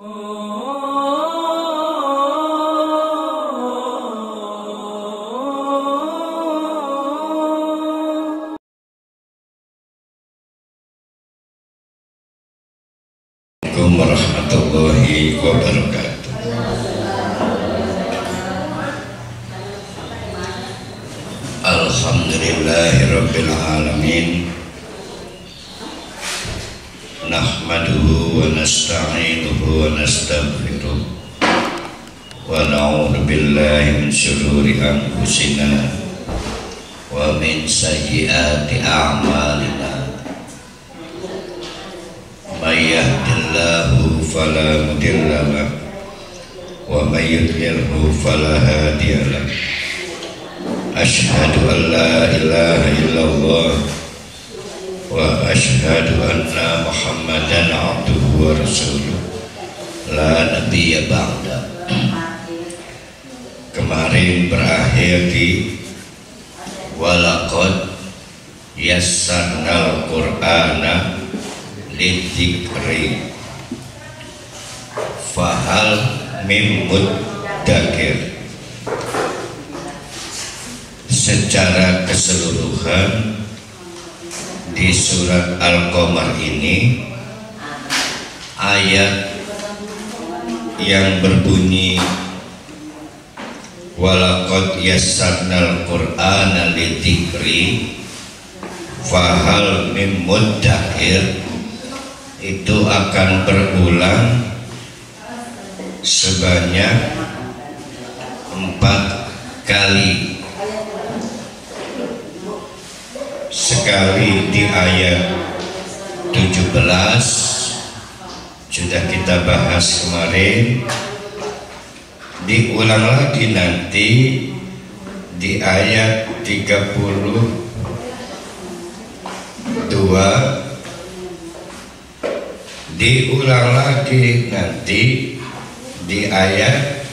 Assalamualaikum warahmatullahi wabarakatuh. Alhamdulillahirabbil alamin. Nahmaduhu wa nasta'inuhu wa nastaghfiruh wa na'udzu billahi min syururi anfusina wa min sayyiati a'malina. May yahdihillahu fala mudilla lahu wa may yudlilhu fala hadiya lahu. Asyhadu an la ilaha illallah wa asyhadu anna Muhammadan abduhu wa rasuluh la nabiyya ba'da. Kemarin berakhir di walaqad yassarnal qur'ana lidzikri fahal mim muddakir. Secara keseluruhan di surat Al-Qamar ini ayat yang berbunyi walaqad yassarnal qur'ana lidzikri fahal mim muddakir itu akan berulang sebanyak 4 kali. Sekali di ayat 17 sudah kita bahas kemarin, diulang lagi nanti di ayat 32, diulang lagi nanti di ayat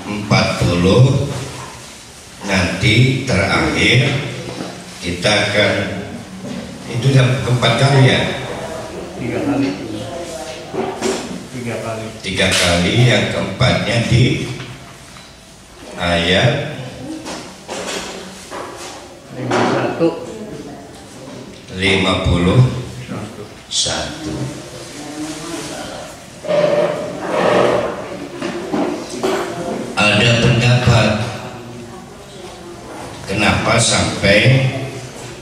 40, nanti terakhir kita akan itu yang keempat kali ya, 3 kali. 3 kali, yang keempatnya di ayat 51. Ada pendapat kenapa sampai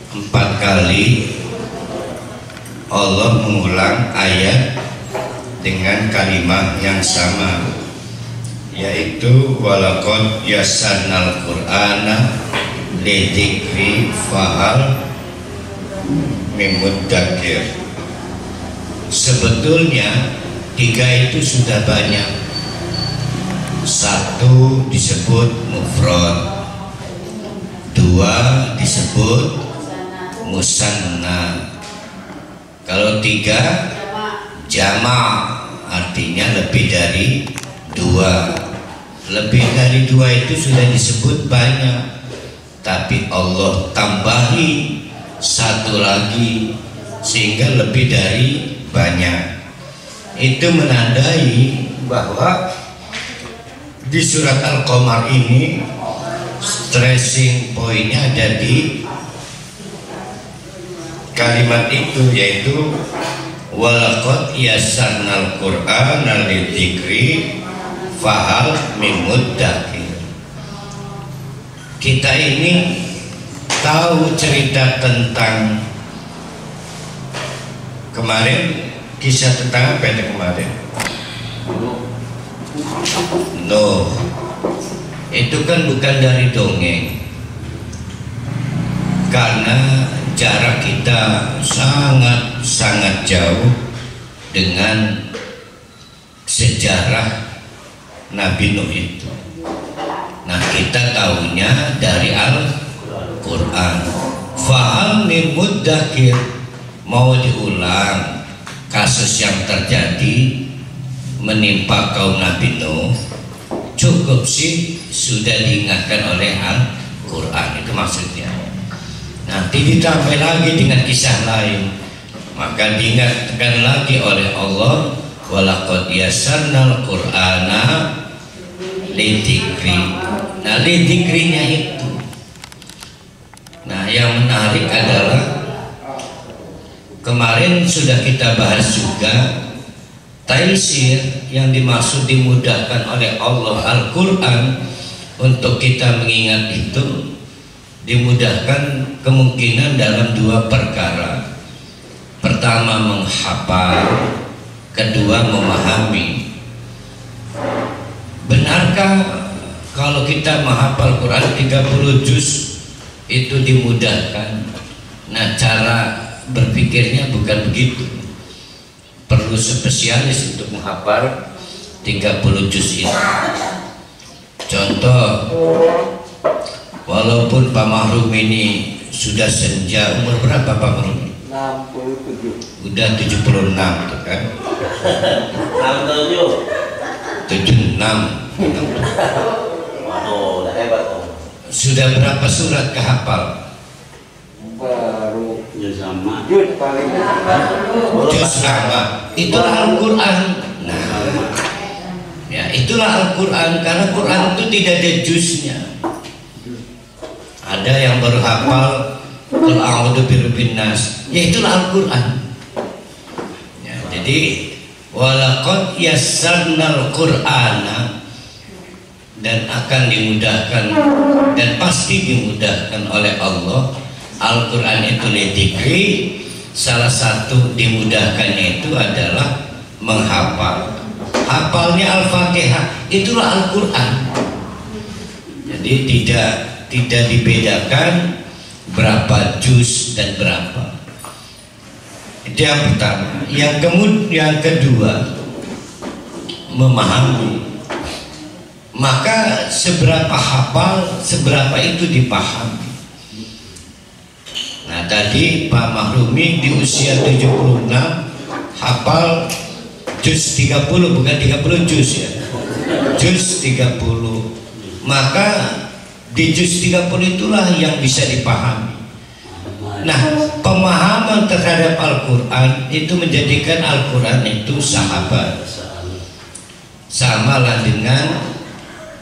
4 kali Allah mengulang ayat dengan kalimat yang sama, yaitu walaqad yassarnal qur'ana lidzikri fahal mim muddakir. Sebetulnya 3 itu sudah banyak. 1 disebut mufrad, 2 disebut musanna. Kalau 3 jama', artinya lebih dari 2. Lebih dari 2 itu sudah disebut banyak, tapi Allah tambahi 1 lagi sehingga lebih dari banyak. Itu menandai bahwa di surat Al-Qamar ini stressing poinnya ada di kalimat itu, yaitu walaqad yassarnal qur'ana lidzikri fahal mim muddakir. Kita ini tahu cerita tentang kemarin, kisah tentang apa itu kemarin? Nuh. Itu kan bukan dari dongeng, karena jarak kita sangat jauh dengan sejarah Nabi Nuh itu. Nah, kita tahunya dari Al-Quran. Fahal mim muddakir, mau diulang kasus yang terjadi menimpa kaum Nabi Nuh, cukup sih sudah diingatkan oleh Al-Quran, itu maksudnya. Nanti ditambah lagi dengan kisah lain, maka diingatkan lagi oleh Allah walaqad yassarnal Qur'ana lidzikri. Nah, lidzikrinya itu. Nah, yang menarik adalah kemarin sudah kita bahas juga taisir yang dimaksud dimudahkan oleh Allah Al-Quran untuk kita mengingat itu dimudahkan kemungkinan dalam dua perkara. Pertama menghafal, kedua memahami. Benarkah kalau kita menghafal Quran 30 juz itu dimudahkan? Nah, cara berpikirnya bukan begitu. Perlu spesialis untuk menghafal 30 juz ini. Contoh, walaupun Pak Mahrum ini sudah senja, umur berapa Pak Mahrum? 67. Udah 76 tuh kan? 76. Waduh, udah hebat tuh. Sudah berapa surat kehafal? Baru sama. Juz paling. Juz sama. Itulah Al-Quran. Nah, ya itulah Al-Quran, karena Quran itu tidak ada juznya. Ada yang baru hafal Qul a'udzu birabbin nas, ya itulah Al-Quran. Ya, jadi walaqad yassarnal Qur'ana, dan akan dimudahkan dan pasti dimudahkan oleh Allah Al-Quran itu lidzikri. Salah satu dimudahkannya itu adalah menghafal. Hafalnya Al-Fatihah, itulah Al-Quran. Jadi tidak dibedakan berapa juz dan berapa. Itu yang pertama. Yang kedua, memahami. Maka seberapa hafal, seberapa itu dipahami. Nah, tadi Pak Mahrumi di usia 76 hafal juz 30, bukan 30 juz ya, juz 30. Maka di juz 30 itulah yang bisa dipahami. Nah, pemahaman terhadap Al-Quran itu menjadikan Al-Quran itu sahabat. Sama lah dengan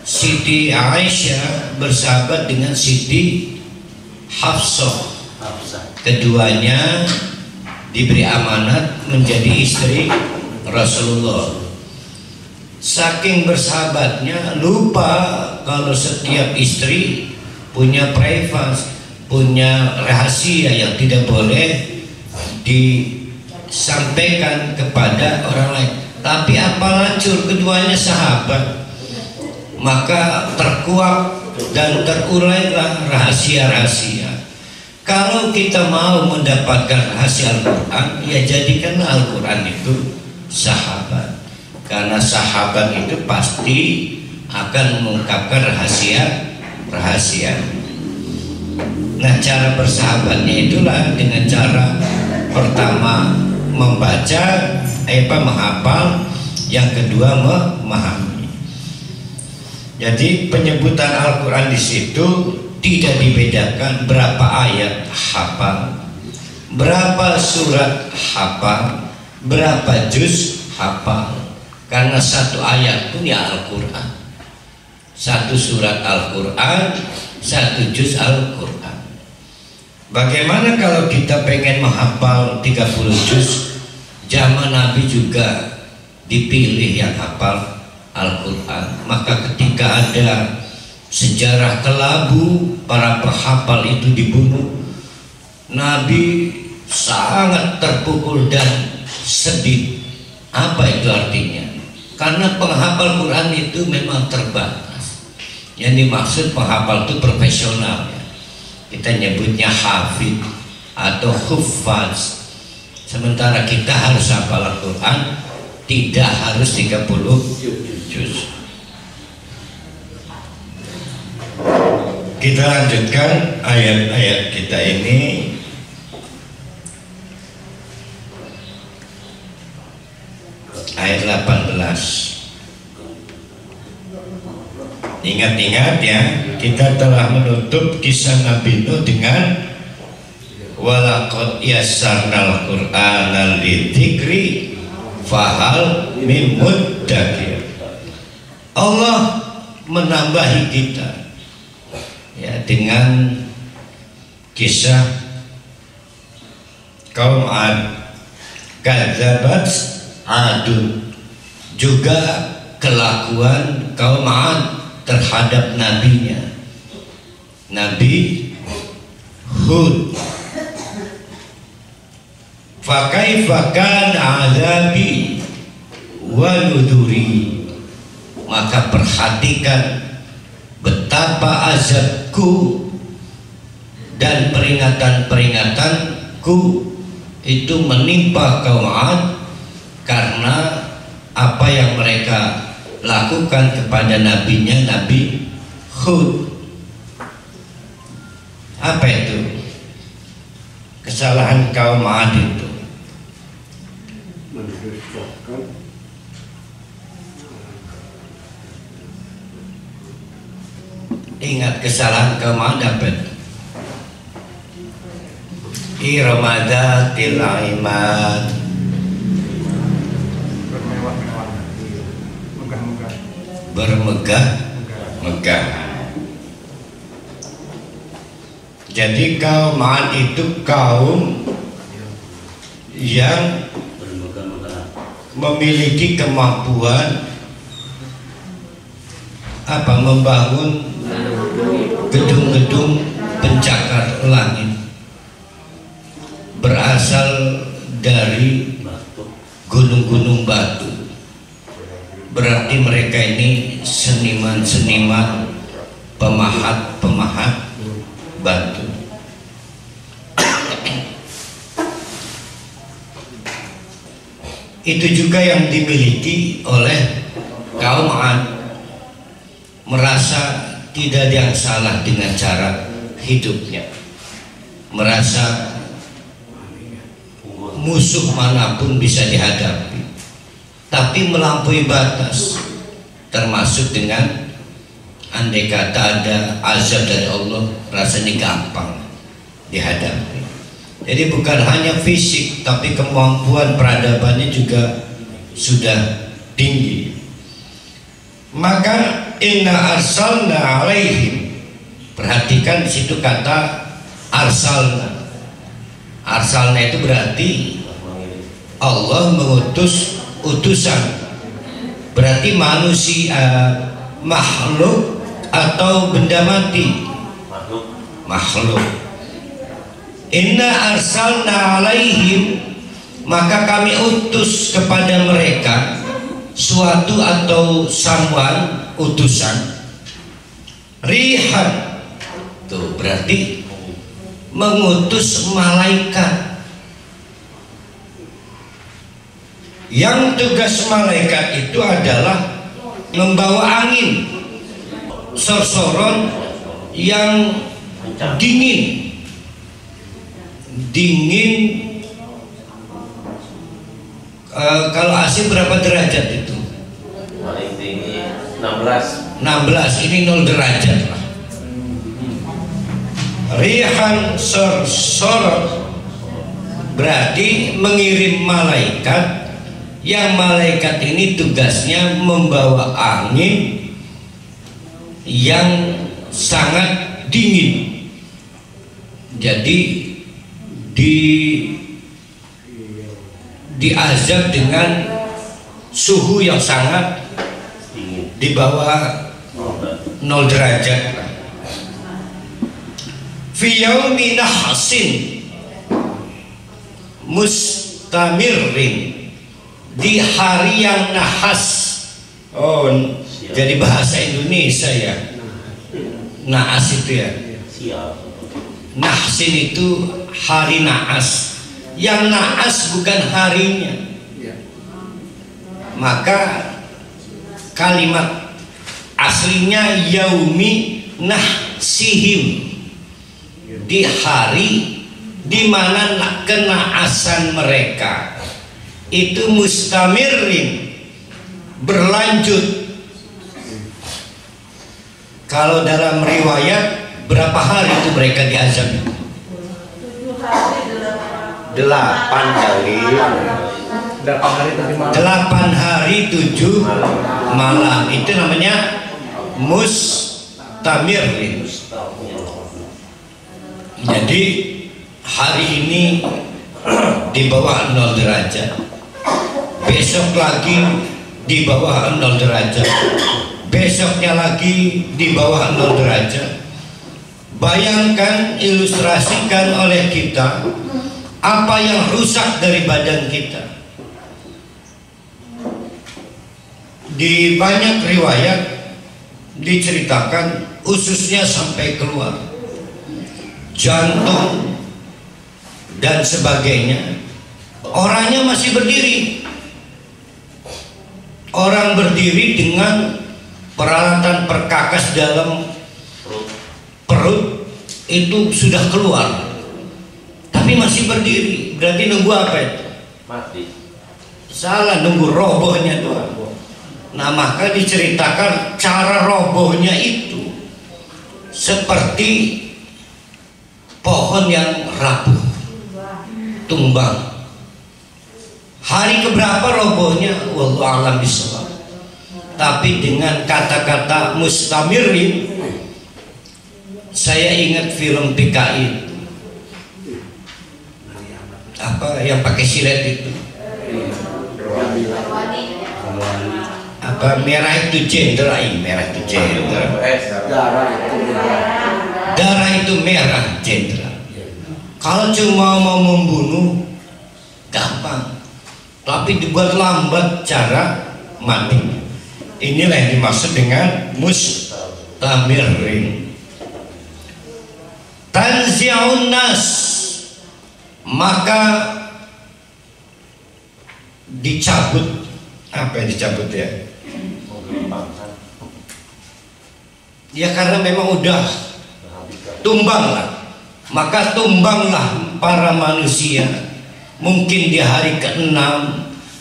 Siti Aisyah bersahabat dengan Siti Hafsah. Keduanya diberi amanat menjadi istri Rasulullah. Saking bersahabatnya lupa kalau setiap istri punya privasi, punya rahasia yang tidak boleh disampaikan kepada orang lain. Tapi apa lancur, keduanya sahabat, maka terkuak dan terurailah rahasia-rahasia. Kalau kita mau mendapatkan rahasia Al-Quran, ya jadikanlah Al-Quran itu sahabat. Karena sahabat itu pasti akan mengungkapkan rahasia. Nah, cara bersahabatnya itulah dengan cara pertama membaca, menghafal, yang kedua memahami. Jadi penyebutan Al-Quran di situ tidak dibedakan berapa ayat hafal, berapa surat hafal, berapa juz hafal. Karena satu ayat pun ya Al-Quran, satu surat Al-Quran, satu juz Al-Quran. Bagaimana kalau kita pengen menghafal 30 juz? Zaman Nabi juga dipilih yang hafal Al-Quran. Maka ketika ada sejarah kelabu, para penghafal itu dibunuh, Nabi sangat terpukul dan sedih. Apa itu artinya? Karena penghafal Quran itu memang terbatas. Yang dimaksud penghafal itu profesional ya. Kita nyebutnya hafid atau huffaz. Sementara kita harus hafal Al-Quran tidak harus 30 juz. Kita lanjutkan ayat-ayat kita ini. Ayat 18. Ingat-ingat ya, kita telah menutup kisah Nabi Nuh dengan walaqad yassarnal Qur'ana lidzikri fahal min muddakir. Allah menambahi kita ya dengan kisah kaum Ad, kadzabat Adun, juga kelakuan kaum Ad terhadap nabinya, Nabi Hud. Fa kaifa kana azabi wa nuduri, maka perhatikan betapa azabku dan peringatan-peringatanku itu menimpa kaum Ad karena apa yang mereka lakukan kepada nabinya, Nabi Hud. Apa itu kesalahan kaum Ad itu? Ingat kesalahan kaum Ad apa itu? Iramadatil imad, bermegah-megahan. Jadi kaum Ad itu kaum yang memiliki kemampuan membangun gedung-gedung pencakar langit berasal dari gunung-gunung batu. Berarti mereka ini seniman-seniman, pemahat-pemahat batu. Itu juga yang dimiliki oleh kaum Ad. Merasa tidak ada yang salah dengan cara hidupnya, merasa musuh manapun bisa dihadapi, tapi melampaui batas, termasuk dengan andai kata ada azab dari Allah, rasanya gampang dihadapi. Jadi bukan hanya fisik, tapi kemampuan peradabannya juga sudah tinggi. Maka inna arsalna alaihim, perhatikan di situ kata arsalna. Arsalna itu berarti Allah mengutus utusan. Berarti manusia, makhluk atau benda mati? Makhluk. Inna arsalna alaihim, maka kami utus kepada mereka suatu atau someone, utusan, rihan. Tuh berarti mengutus malaikat. Yang tugas malaikat itu adalah membawa angin, sorsoron yang dingin. Kalau AC berapa derajat itu? Paling tinggi 16. 16, ini 0 derajat lah. Rihan sorsorot berarti mengirim malaikat, yang malaikat ini tugasnya membawa angin yang sangat dingin. Jadi diazab dengan suhu yang sangat di bawah 0 derajat. Fi yaumi nahsin mustamirrin, di hari yang nahas. Oh, jadi bahasa Indonesia ya. Naas itu ya. Nahsin itu hari naas. Yang naas bukan harinya. Maka kalimat aslinya yaumi nahsihim, di hari di mana kenaasan mereka itu mustamirin, berlanjut. Kalau dalam riwayat berapa hari itu mereka diazab? 8 kali. 8 hari 7 malam. Itu namanya mustamir. Jadi hari ini di bawah 0 derajat, besok lagi di bawah 0 derajat, besoknya lagi di bawah 0 derajat. Bayangkan, ilustrasikan oleh kita apa yang rusak dari badan kita. Di banyak riwayat diceritakan ususnya sampai keluar, jantung dan sebagainya. Orangnya masih berdiri. Orang berdiri dengan peralatan perkakas dalam perut itu sudah keluar, tapi masih berdiri. Berarti nunggu apa itu? Mati. Salah, nunggu robohnya tuh. Nah, maka diceritakan cara robohnya itu seperti pohon yang rapuh, tumbang. Hari keberapa robohnya? Wallahu a'lam bishawab. Tapi dengan kata-kata mustamirin, saya ingat film PKI apa yang pakai silet itu, apa merah itu jenderal, merah itu jenderal, darah itu merah jenderal. Kalau cuma mau membunuh gampang, tapi dibuat lambat cara mati. Inilah yang dimaksud dengan mustamirin. Tanzi'un nas, maka dicabut. Apa yang dicabut ya? Ya karena memang udah tumbanglah, maka tumbanglah para manusia. Mungkin di hari ke-6,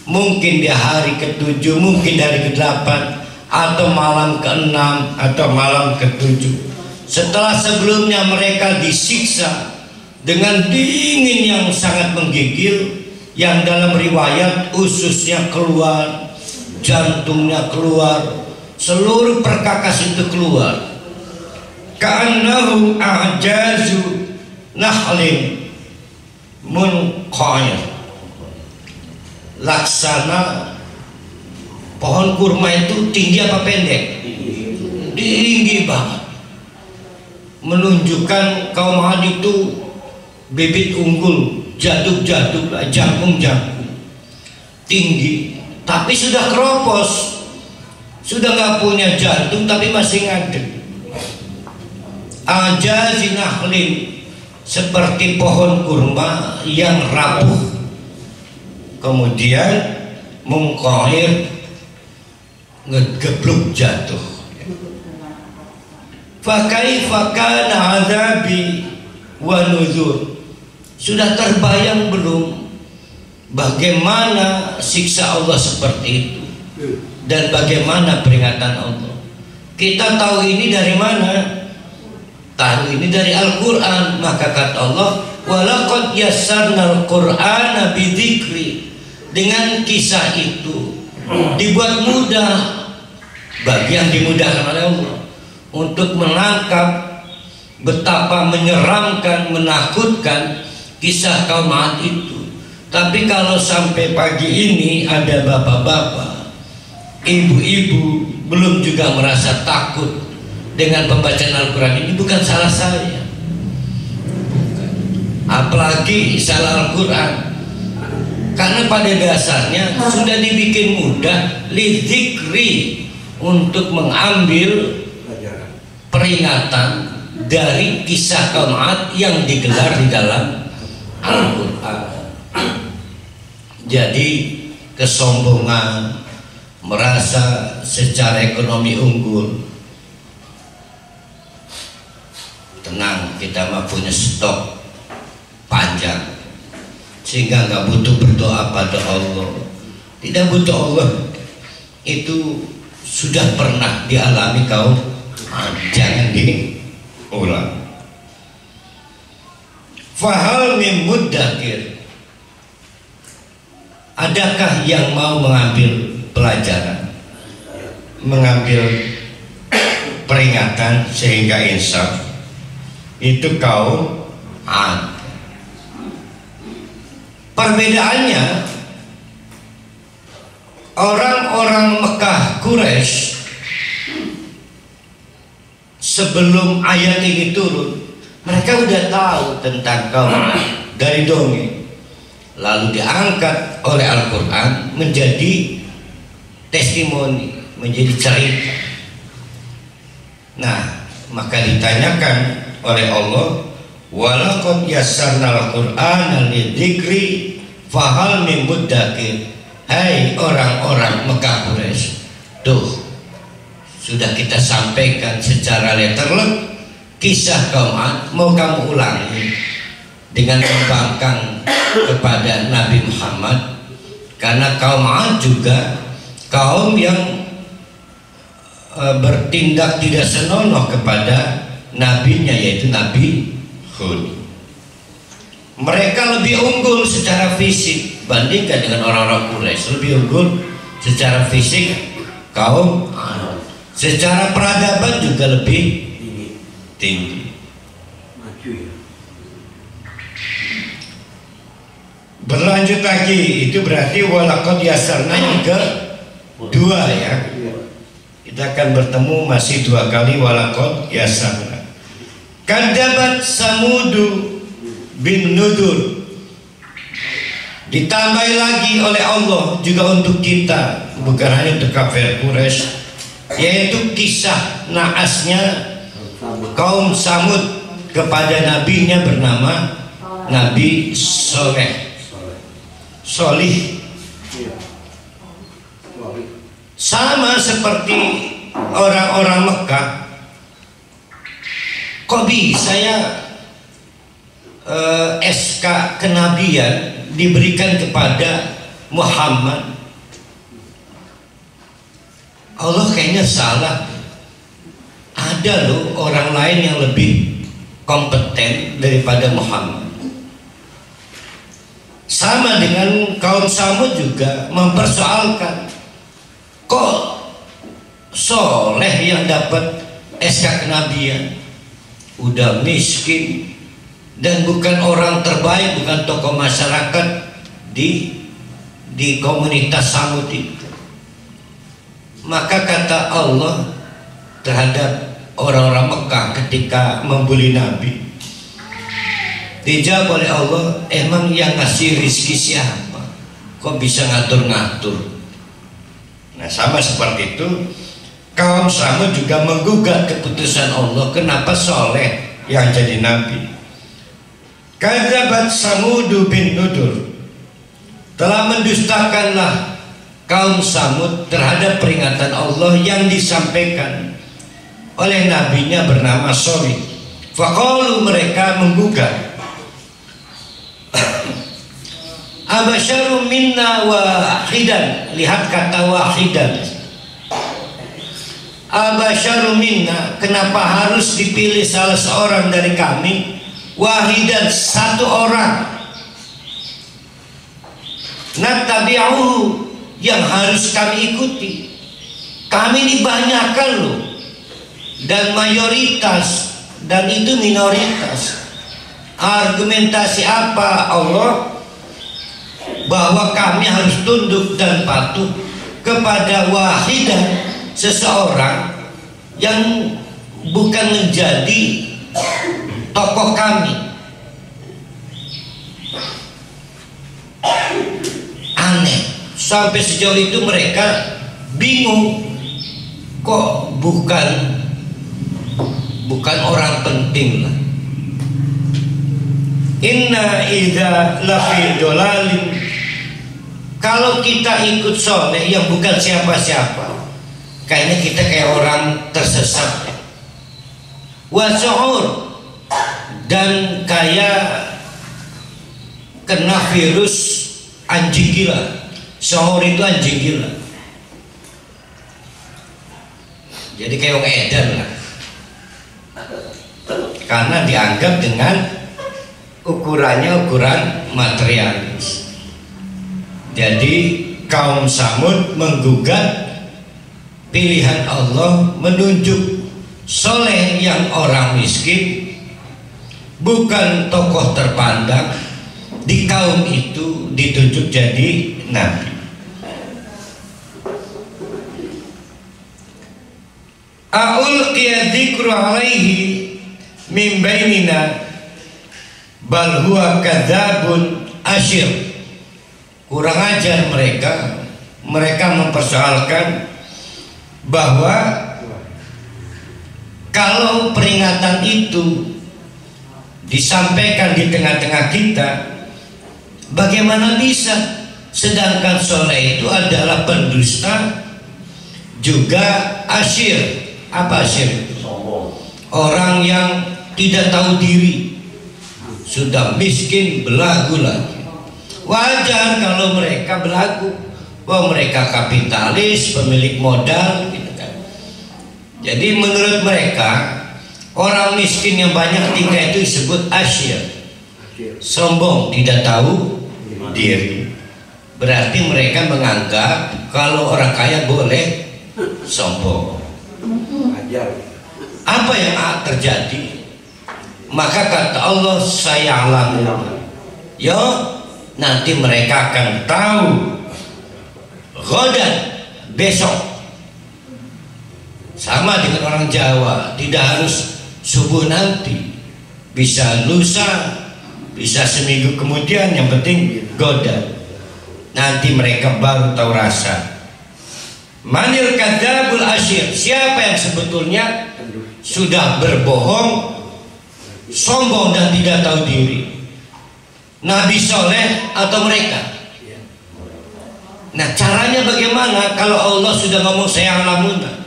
mungkin di hari ke-7, mungkin di hari ke-8, atau malam ke-6 atau malam ke-7. Setelah sebelumnya mereka disiksa dengan dingin yang sangat menggigil, yang dalam riwayat ususnya keluar, jantungnya keluar, seluruh perkakas itu keluar. Ka'annahu a'jazu nahlin munqair, laksana pohon kurma itu tinggi apa pendek? Tinggi banget, menunjukkan kaum Ad itu bibit unggul, jaduk-jaduk, jangkung-jangkung, tinggi, tapi sudah keropos, sudah nggak punya jantung tapi masih ngadeg. Ajazi nahlin, seperti pohon kurma yang rapuh, kemudian mungqair, ngegebluk jatuh. Fakaifa kana azabi wa nuzur, sudah terbayang belum bagaimana siksa Allah seperti itu dan bagaimana peringatan Allah? Kita tahu ini dari mana? Tahu ini dari Al-Quran. Maka kata Allah, walaqad yassarnal Qur'ana bidzikri, dengan kisah itu dibuat mudah bagi yang dimudahkan oleh Allah untuk menangkap betapa menyeramkan, menakutkan kisah kaum Ad itu. Tapi kalau sampai pagi ini ada bapak-bapak, ibu-ibu belum juga merasa takut dengan pembacaan Al-Quran ini, bukan salah saya, apalagi salah Al-Quran, karena pada dasarnya sudah dibikin mudah lidzikri, untuk mengambil peringatan dari kisah kaum Ad yang digelar di dalam Al-Quran. Jadi kesombongan, merasa secara ekonomi unggul, tenang, kita mah punya stok panjang sehingga nggak butuh berdoa pada Allah. Tidak butuh Allah, itu sudah pernah dialami kaum, jangan diulang. Fahal min muddakir, adakah yang mau mengambil pelajaran, mengambil peringatan sehingga insaf? Itu kaum Ad. Perbedaannya, orang-orang Mekah Quraisy sebelum ayat ini turun, mereka udah tahu tentang kaum Ad dari dongeng, lalu diangkat oleh Al-Quran menjadi testimoni, menjadi cerita. Nah, maka ditanyakan oleh Allah, walaqad yassarnal Qur'ana lidzikri fahal min muddakir. Hai orang-orang Mekah Quraisy, tuh sudah kita sampaikan secara letterlek kisah kaum Ad, mau kamu ulangi dengan membangkang kepada Nabi Muhammad, karena kaum Ad juga kaum yang bertindak tidak senonoh kepada nabinya, yaitu Nabi Hud. Mereka lebih unggul secara fisik bandingkan dengan orang-orang Quraisy, lebih unggul secara fisik kaum Ad. Secara peradaban juga lebih tinggi. Berlanjut lagi, itu berarti walaqad yasarna yang kedua ya. Kita akan bertemu masih dua kali walaqad yasarna. Kadzabat Samudu bin Nudur. Ditambah lagi oleh Allah juga untuk kita, bukan hanya untuk kafir Quraisy, yaitu kisah naasnya kaum Samud kepada nabinya bernama Nabi Solih. Sama seperti orang-orang Mekah, kok bisa ya SK kenabian diberikan kepada Muhammad? Allah kayaknya salah. Ada loh orang lain yang lebih kompeten daripada Muhammad. Sama dengan kaum Samud juga mempersoalkan, kok Soleh yang dapat SK kenabian, udah miskin dan bukan orang terbaik, bukan tokoh masyarakat di komunitas Samud itu. Maka kata Allah terhadap orang-orang Mekah ketika membuli Nabi, dijawab oleh Allah, emang yang ngasih rizki siapa? Kok bisa ngatur-ngatur? Nah, sama seperti itu kaum Samud juga menggugat keputusan Allah, kenapa Soleh yang jadi nabi. Kadzabat Samudu bin Nudur, telah mendustakanlah kaum Samud terhadap peringatan Allah yang disampaikan oleh nabinya bernama Solih. Faqalu, mereka menggugat, abasyarum minna wahidan. Lihat kata wahidan. Abasyarum minna, kenapa harus dipilih salah seorang dari kami? Wahidan, satu orang. Nattabi'uhu, yang harus kami ikuti. Kami dibanyakan loh, dan mayoritas, dan itu minoritas. Argumentasi apa Allah bahwa kami harus tunduk dan patuh kepada wahidan, seseorang yang bukan menjadi tokoh kami? Aneh, sampai sejauh itu mereka bingung, kok bukan orang penting lah. Inna idza lafi dolalin, kalau kita ikut Soleh yang bukan siapa-siapa, kayaknya kita kayak orang tersesat. Wasu'ur, dan kayak kena virus anjing gila. Su'ur itu anjing gila, jadi kayak orang edan lah, karena dianggap dengan ukurannya ukuran materialis. Jadi kaum Samud menggugat pilihan Allah menunjuk soleh yang orang miskin, bukan tokoh terpandang di kaum itu, ditunjuk jadi nabi. A'ulqiya dzikru alaihi min bainina bal huwa kadzabun asyir. Kurang ajar mereka mempersoalkan bahwa kalau peringatan itu disampaikan di tengah-tengah kita, bagaimana bisa, sedangkan soleh itu adalah pendusta juga asyir. Apa asyir? Orang yang tidak tahu diri, sudah miskin belagu lagi. Wajar kalau mereka belagu, bahwa mereka kapitalis, pemilik modal gitu kan. Jadi menurut mereka, orang miskin yang banyak tingkah itu disebut asyir, sombong, tidak tahu diri. Berarti mereka menganggap kalau orang kaya boleh sombong. Apa yang terjadi? Maka kata Allah, saya alami, yo nanti mereka akan tahu ghadan, besok. Sama dengan orang Jawa, tidak harus subuh nanti, bisa lusa, bisa seminggu kemudian, yang penting ghadan. Nanti mereka baru tahu rasa. Manil kadzabul asyir, siapa yang sebetulnya sudah berbohong, sombong dan tidak tahu diri, Nabi soleh atau mereka? Nah, caranya bagaimana kalau Allah sudah ngomong saya alamuna?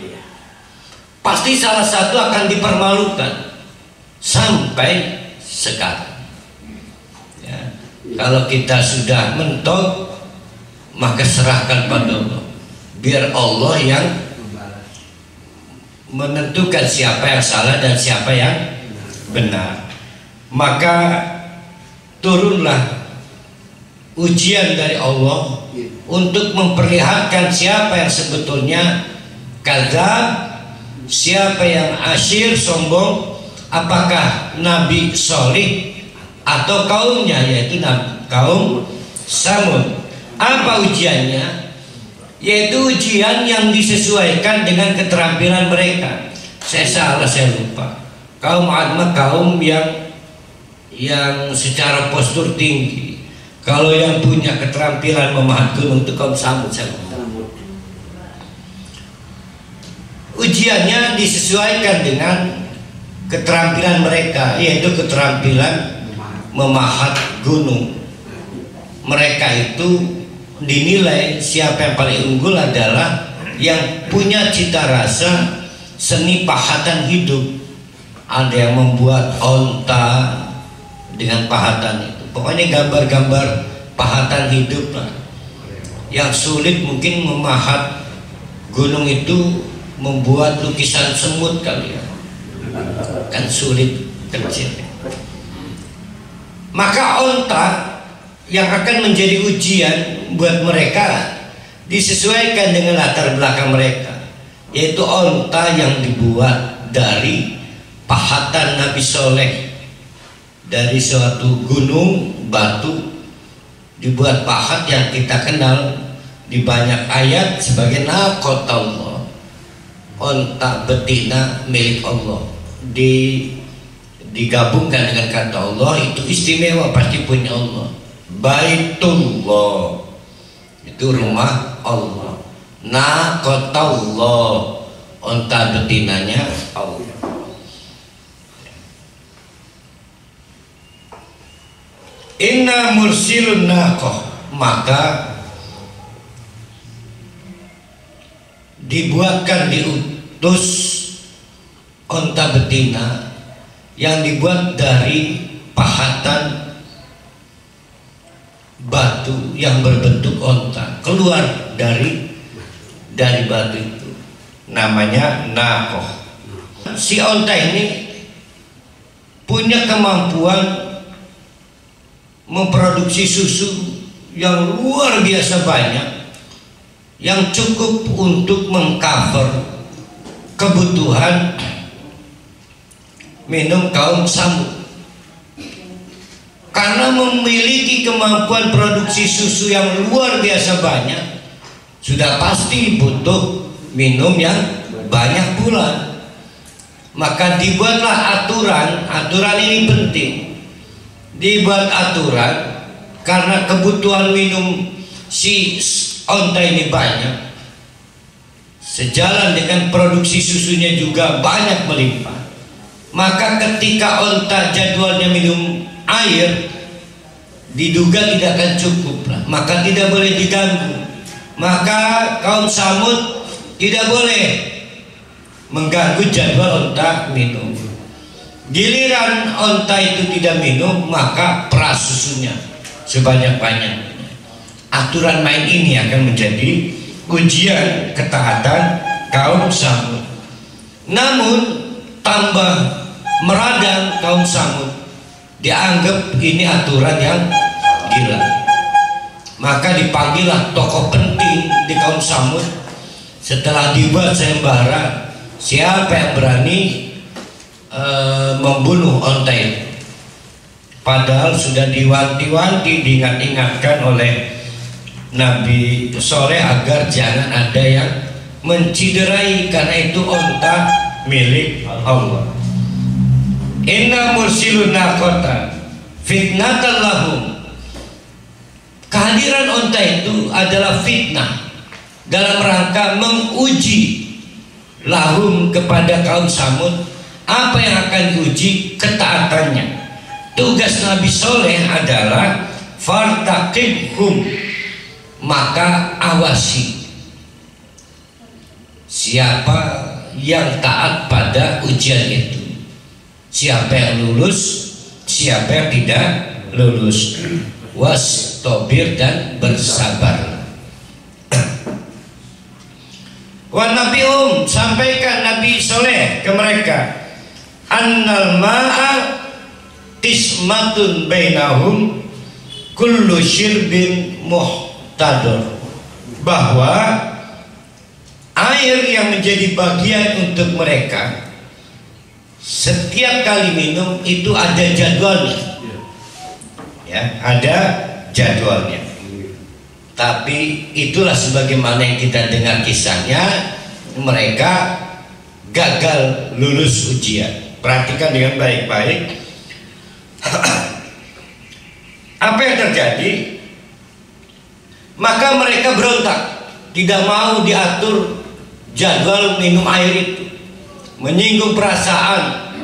Pasti salah satu akan dipermalukan sampai sekarang ya. Kalau kita sudah mentok, maka serahkan pada Allah, biar Allah yang menentukan siapa yang salah dan siapa yang benar. Maka turunlah ujian dari Allah untuk memperlihatkan siapa yang sebetulnya kadzab, siapa yang asyir, sombong, apakah Nabi Sholih atau kaumnya, yaitu kaum Samud. Apa ujiannya? Yaitu ujian yang disesuaikan dengan keterampilan mereka. Saya salah, saya lupa. Kaum Ad kaum yang secara postur tinggi. Kalau yang punya keterampilan memahat gunung itu kaum Samud. Ujiannya disesuaikan dengan keterampilan mereka, yaitu keterampilan memahat gunung. Mereka itu dinilai siapa yang paling unggul adalah yang punya cita rasa seni pahatan hidup. Ada yang membuat onta dengan pahatan itu, pokoknya gambar-gambar pahatan hidup lah. Yang sulit mungkin memahat gunung itu membuat lukisan semut kali ya, kan sulit, kecil. Maka onta yang akan menjadi ujian buat mereka disesuaikan dengan latar belakang mereka, yaitu onta yang dibuat dari pahatan Nabi Soleh, dari suatu gunung batu dibuat pahat yang kita kenal di banyak ayat sebagai naqatallah, onta betina milik Allah. Digabungkan dengan kata Allah, itu istimewa, pasti punya Allah. Baitullah itu rumah Allah, naqatallah onta betinanya Allah. Inna mursilun naqah, maka dibuatkan, diutus onta betina yang dibuat dari pahatan batu yang berbentuk onta, keluar dari batu itu, namanya naqah. Si onta ini punya kemampuan memproduksi susu yang luar biasa banyak, yang cukup untuk mengcover kebutuhan minum kaum Samud. Karena memiliki kemampuan produksi susu yang luar biasa banyak, sudah pasti butuh minum yang banyak pula. Maka dibuatlah aturan ini penting. Dibuat aturan karena kebutuhan minum si onta ini banyak, sejalan dengan produksi susunya juga banyak melimpah. Maka ketika onta jadwalnya minum air, diduga tidak akan cukup lah, maka tidak boleh diganggu. Maka kaum Samud tidak boleh mengganggu jadwal onta minum. Giliran onta itu tidak minum, maka peras susunya sebanyak-banyaknya. Aturan main ini akan menjadi ujian ketaatan kaum Samud. Namun tambah meradang kaum Samud, dianggap ini aturan yang gila. Maka dipanggillah tokoh penting di kaum Samud. Setelah dibuat sayembara, siapa yang berani membunuh onta itu? Padahal sudah diwanti-wanti, diingat-ingatkan oleh Nabi Soleh agar jangan ada yang menciderai, karena itu onta milik Allah. Inna mursilun naqata fitnatan lahum. Kehadiran onta itu adalah fitnah dalam rangka menguji lahum kepada kaum Samud. Apa yang akan diuji? Ketaatannya. Tugas Nabi Soleh adalah fartaqibhum, maka awasi siapa yang taat pada ujian itu, siapa yang lulus, siapa yang tidak lulus. Wastobir, dan bersabar. Wa nabium, sampaikan Nabi Soleh ke mereka, annal ma'a qismatun bainahum kullu syirbin muhtadar, bahwa air yang menjadi bagian untuk mereka setiap kali minum itu ada jadwalnya, ya, ada jadwalnya. Tapi itulah sebagaimana yang kita dengar kisahnya, mereka gagal lulus ujian. Perhatikan dengan baik-baik. Apa yang terjadi? Maka mereka berontak, tidak mau diatur jadwal minum air itu, menyinggung perasaan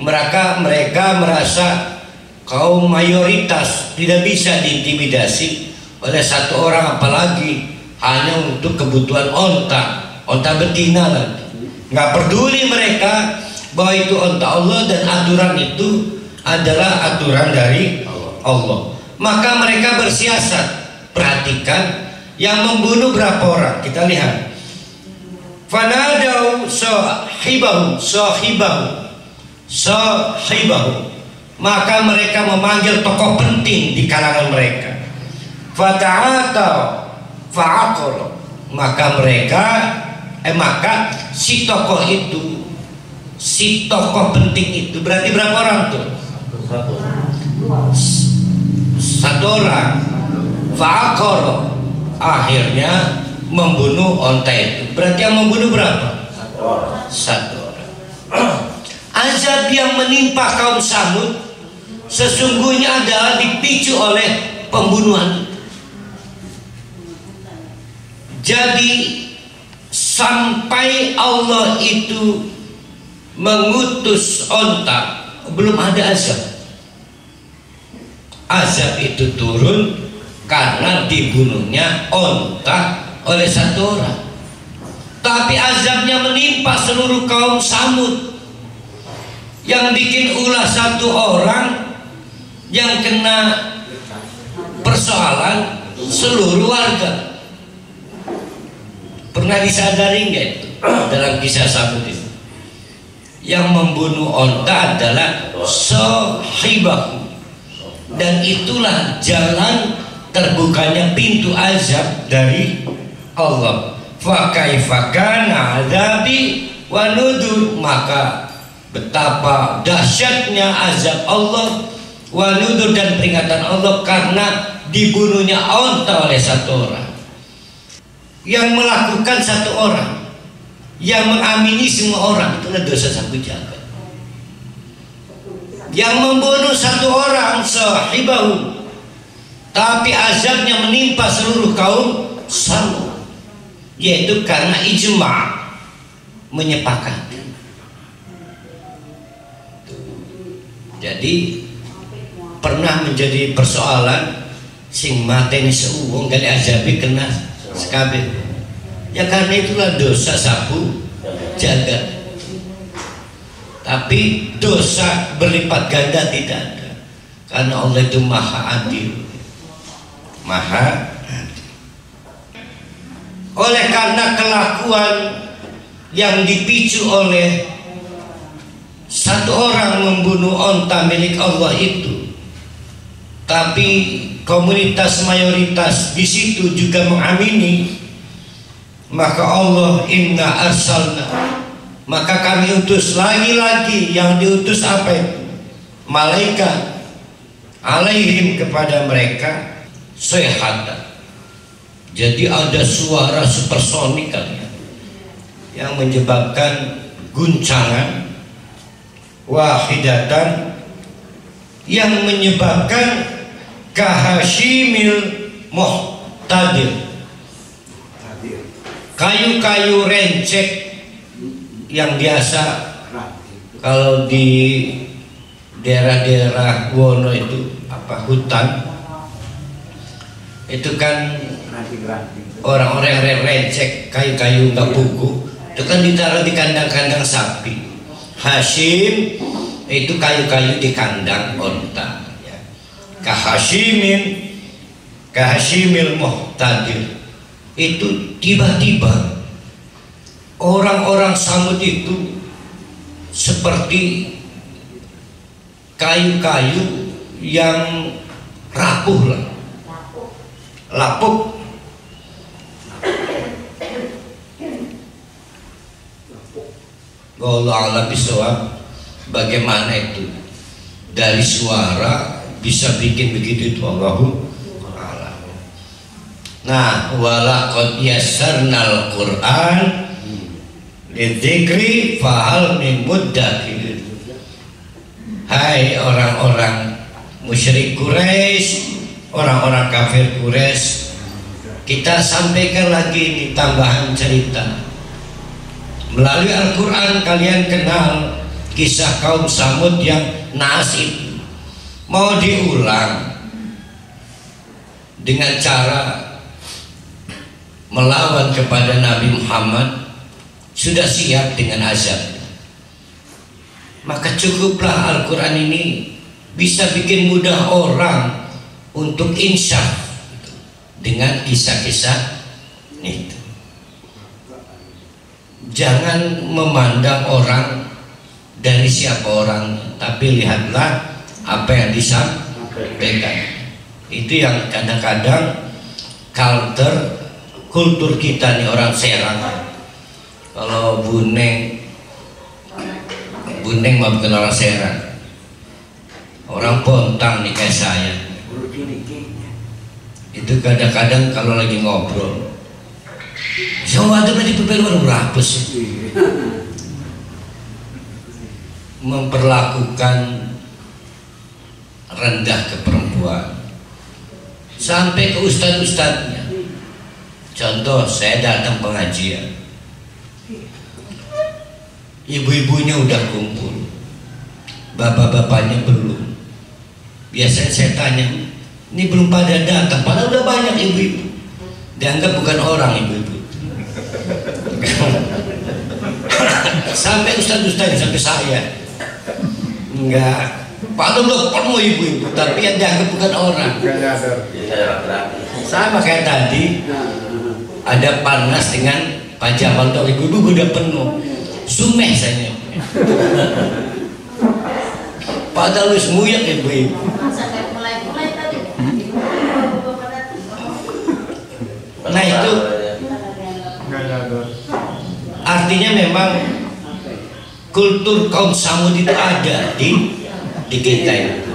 mereka merasa kaum mayoritas tidak bisa diintimidasi oleh satu orang, apalagi hanya untuk kebutuhan onta betina lagi. Nggak peduli mereka bahwa itu onta Allah dan aturan itu adalah aturan dari Allah. Maka mereka bersiasat. Perhatikan, yang membunuh berapa orang? Kita lihat. Fanadau sahibahu. Maka mereka memanggil tokoh penting di kalangan mereka. Fata'atau fa'aqala. Maka si tokoh itu, si tokoh penting itu berarti berapa orang tuh? Satu orang. Fa'aqala, akhirnya membunuh onta itu. Berarti yang membunuh berapa? Satu orang. Azab yang menimpa kaum Samud sesungguhnya adalah dipicu oleh pembunuhan. Jadi sampai Allah itu mengutus onta, belum ada azab. Azab itu turun karena dibunuhnya onta oleh satu orang. Tapi azabnya menimpa seluruh kaum Samud. Yang bikin ulah satu orang, yang kena persoalan seluruh warga. Pernah disadari nggak itu dalam kisah Samud itu? Yang membunuh onta adalah sahibahu, dan itulah jalan terbukanya pintu azab dari Allah. Fa kaifa kana azabi wa nudur, maka betapa dahsyatnya azab Allah wa nudur dan peringatan Allah karena dibunuhnya onta oleh satu orang. Yang melakukan satu orang, yang mengamini semua orang, itulah dosa sapu jagat. Yang membunuh satu orang sahibahu, tapi azabnya menimpa seluruh kaum Samud, yaitu karena ijma, menyepakati. Jadi pernah menjadi persoalan sing mateni seuwong kali azabi kena sekabeh. Ya karena itulah dosa sapu jagat. Tapi dosa berlipat ganda tidak ada, karena Allah itu maha adil. Maha adil. Oleh karena kelakuan yang dipicu oleh satu orang membunuh onta milik Allah itu, tapi komunitas mayoritas di situ juga mengamini, maka Allah inna arsalna, maka kami utus lagi-lagi. Yang diutus apa itu? Malaikat alaihim, kepada mereka sayhatan. Jadi ada suara supersonik yang menyebabkan guncangan, wahidatan, yang menyebabkan kahashimil muhtadir, kayu-kayu rencek yang biasa kalau di daerah-daerah Wono itu apa, hutan itu kan orang-orang yang rencek, kayu-kayu nggak buku itu kan ditaruh di kandang-kandang sapi. Hashim itu kayu-kayu di kandang onta ya. Kahashimil muhtadir, itu tiba-tiba orang-orang Samud itu seperti kayu-kayu yang rapuh lah, lapuk. Wallahu a'lam bishawab. Bagaimana itu dari suara bisa bikin begitu, itu Allahu a'lam. Nah, walaqad yassarnal Qur'an lidzikri fahal min muddakir. Hai orang-orang musyrik Quraisy, orang-orang kafir Quraisy, kita sampaikan lagi ini tambahan cerita. Melalui Al-Quran kalian kenal kisah kaum Samud yang naas itu. Mau diulang dengan cara melawan kepada Nabi Muhammad, sudah siap dengan azab. Maka cukuplah Al-Quran ini bisa bikin mudah orang untuk insyaf dengan kisah-kisah itu. Jangan memandang orang dari siapa orang, tapi lihatlah apa yang disampaikan. Itu yang kadang-kadang kultur kita nih, orang Serang. Kalau Buneng mah bukan orang Serang, orang Pontang nih kayak saya. Itu kadang-kadang kalau lagi ngobrol, semua itu nanti berpeluang berapa sih? Memperlakukan rendah ke perempuan sampai ke ustadz-ustadznya. Contoh, saya datang pengajian, ibu-ibunya udah kumpul, bapak-bapaknya belum. Biasanya saya tanya, ini belum pada datang, padahal udah banyak ibu-ibu. Dianggap bukan orang ibu-ibu. Sampai ustadz-ustadz, sampai saya enggak, padahal udah penuh ibu-ibu, tapi yang dianggap bukan orang. Sama kayak tadi ada Parnas dengan Pak Jamal, ibu-ibu udah penuh, sumeh saya. Padahal lu semuyak ibu-ibu. itu artinya memang kultur kaum Samud itu ada di kita itu.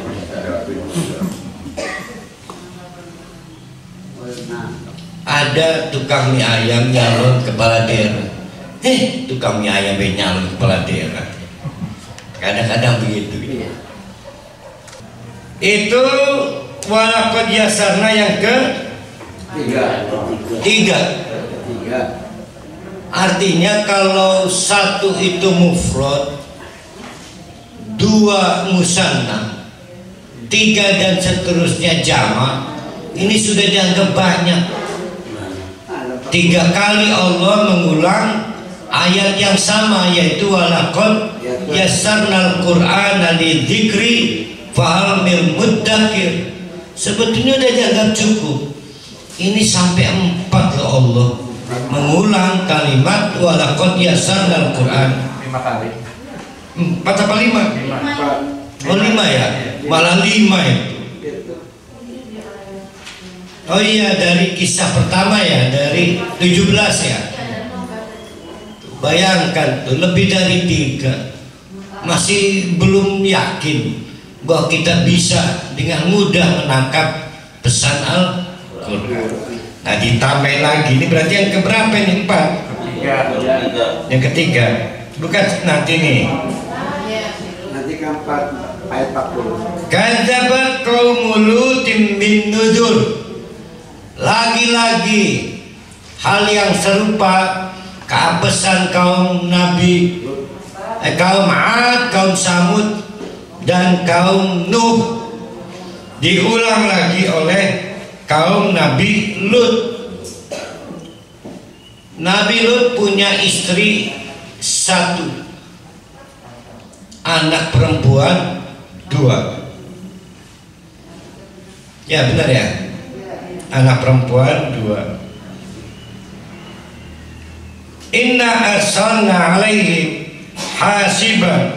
Ada tukang mie ayam nyalon kepala daerah. Tukang mie ayam nyalon kepala daerah. Kadang-kadang begitu. Itu walaqad yasarna yang tiga. Artinya kalau satu itu mufrad, dua musanna, tiga dan seterusnya jamak, ini sudah dianggap banyak. 3 kali Allah mengulang ayat yang sama, yaitu walaqad yassarnal qur'ana lidzikri fahal min muddakir. Sebetulnya sudah dianggap cukup. Ini sampai 4 ya Allah mengulang kalimat walaqad yassarnal qur'an 5 kali. 4 apa 5? Oh 5 ya, malah 5 itu. Oh iya, dari kisah pertama ya, dari 17 ya. Bayangkan tuh, lebih dari 3. Masih belum yakin bahwa kita bisa dengan mudah menangkap pesan Al-Quran. Nah ditambah lagi, ini berarti yang keberapa ini? 4. Yang ketiga. Bukan nanti nih. Nanti keempat ayat 40. Kadzabat qaumul Lutin bin nuzur. Lagi-lagi hal yang serupa keabesan kaum Nabi, kaum Ad, kaum Samud dan kaum Nuh diulang lagi oleh kaum Nabi Lut. Nabi Lut punya istri 1, anak perempuan 2. Ya benar ya, anak perempuan 2. Inna arsalna alaihim hasiban,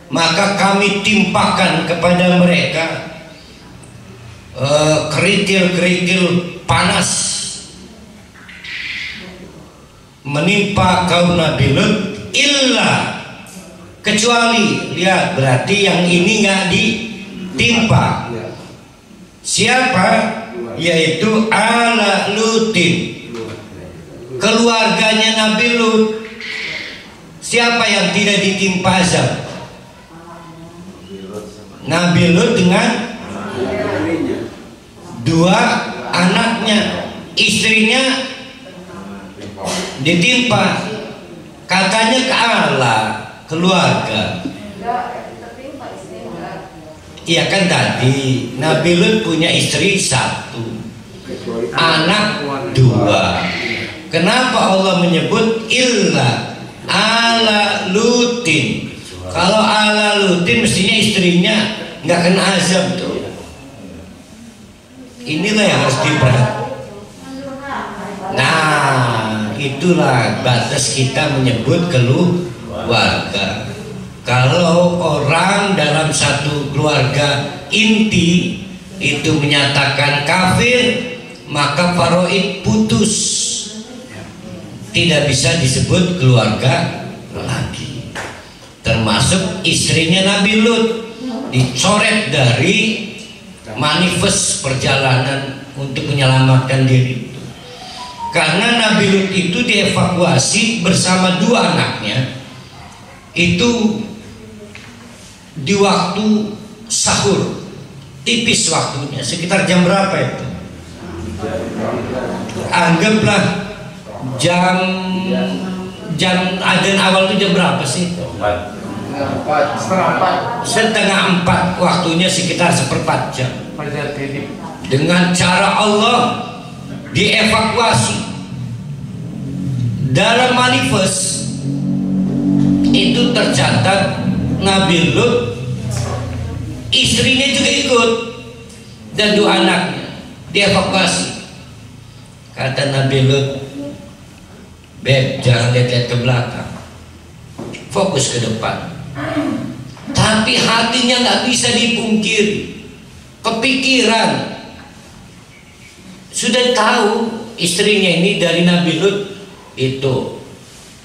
maka kami timpakan kepada mereka kerikil-kerikil panas menimpa kaum Nabi Lut, illa kecuali, lihat berarti yang ini nggak ditimpa. Siapa? Yaitu ala Lutin, keluarganya Nabi Lut. Siapa yang tidak ditimpa azab? Nabi Lut dengan 2 anaknya, istrinya ditimpa. Katanya ke Allah, keluarga. Iya kan tadi Nabi Lut punya istri 1, anak 2. Kenapa Allah menyebut illa ala Lutin? Kalau ala Lutin mestinya istrinya nggak kena azab tuh. Inilah yang harus diperhatikan. Nah, itulah batas kita menyebut keluarga. Kalau orang dalam satu keluarga inti itu menyatakan kafir, maka faraid putus, tidak bisa disebut keluarga lagi. Termasuk istrinya Nabi Lut dicoret dari manifest perjalanan untuk menyelamatkan diri. Karena Nabi Lut itu dievakuasi bersama 2 anaknya itu di waktu sahur, tipis waktunya, sekitar jam berapa itu? Anggaplah jam adzan awal itu jam berapa sih? 3:30 waktunya, sekitar 1/4 jam. Dengan cara Allah dievakuasi. Dalam manifest itu tercatat Nabi Lut, istrinya juga ikut, dan 2 anaknya dievakuasi. Kata Nabi Lut, Beb, jangan lihat-lihat ke belakang, fokus ke depan. Tapi hatinya nggak bisa dipungkiri, kepikiran, sudah tahu istrinya ini dari Nabi Lut, itu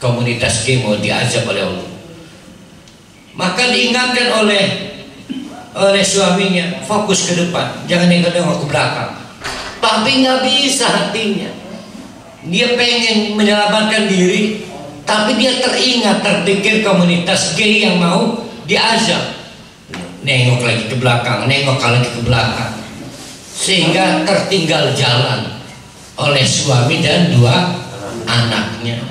komunitas gay mau diazab oleh Allah. Maka diingatkan oleh suaminya, fokus ke depan, jangan nengok ke belakang. Tapi nggak bisa hatinya. Dia pengen menyelamatkan diri, tapi dia terpikir komunitas gay yang mau diazab. Nengok lagi ke belakang, nengok lagi ke belakang, sehingga tertinggal jalan oleh suami dan 2 anaknya.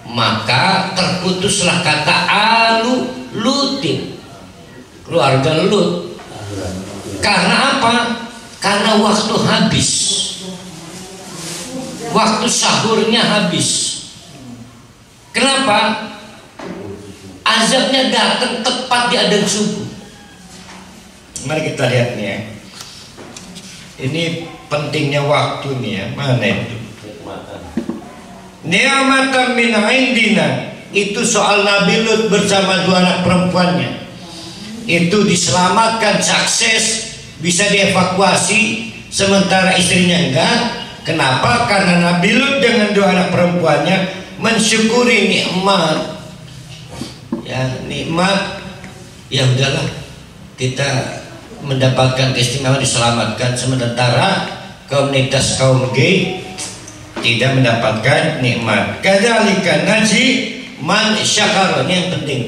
Maka terputuslah kata alu Lutin, keluarga Lut. Karena apa? Karena waktu habis, waktu sahurnya habis. Kenapa? Azabnya datang tepat di adzan subuh. Mari kita lihat nih ya. Ini pentingnya waktu nih ya. Mana itu? Ni'matan min indina. Itu soal Nabi Lut bersama 2 anak perempuannya. Itu diselamatkan, sukses, bisa dievakuasi, sementara istrinya enggak. Kenapa? Karena Nabi Lut dengan 2 anak perempuannya mensyukuri nikmat. Ya, nikmat. Ya udahlah, kita mendapatkan keistimewaan, diselamatkan, sementara komunitas kaum gay tidak mendapatkan nikmat. Kadzalika najzi man syakar. Ini yang penting.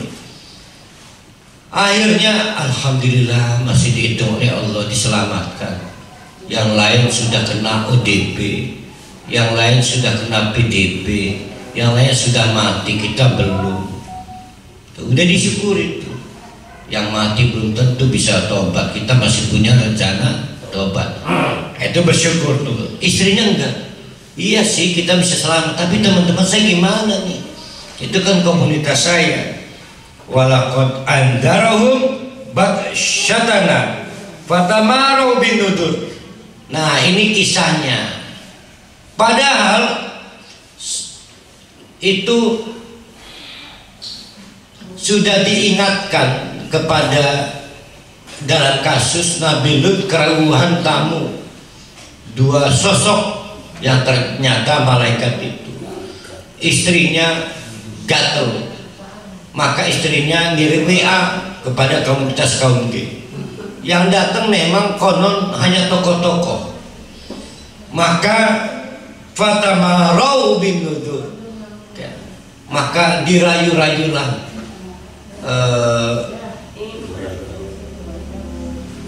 Akhirnya alhamdulillah masih dihitung oleh Allah, diselamatkan. Yang lain sudah kena ODP, yang lain sudah kena PDP, yang lain sudah mati, kita belum. Udah disyukuri tuh. Yang mati belum tentu bisa tobat, kita masih punya rencana tobat. Itu bersyukur tuh. Istrinya enggak. Iya sih kita bisa selamat, tapi teman-teman saya gimana nih? Itu kan komunitas saya. Walaqad andarahum batsyatana fatamaru binudur. Nah, ini kisahnya. Padahal itu sudah diingatkan kepada dalam kasus Nabi Lut, keraguan tamu, 2 sosok yang ternyata malaikat itu. Istrinya gatel, maka istrinya ngirim WA kepada komunitas kaum gay. Yang datang memang konon hanya tokoh-tokoh. Maka fatamarau bin nudur, maka dirayu-rayulah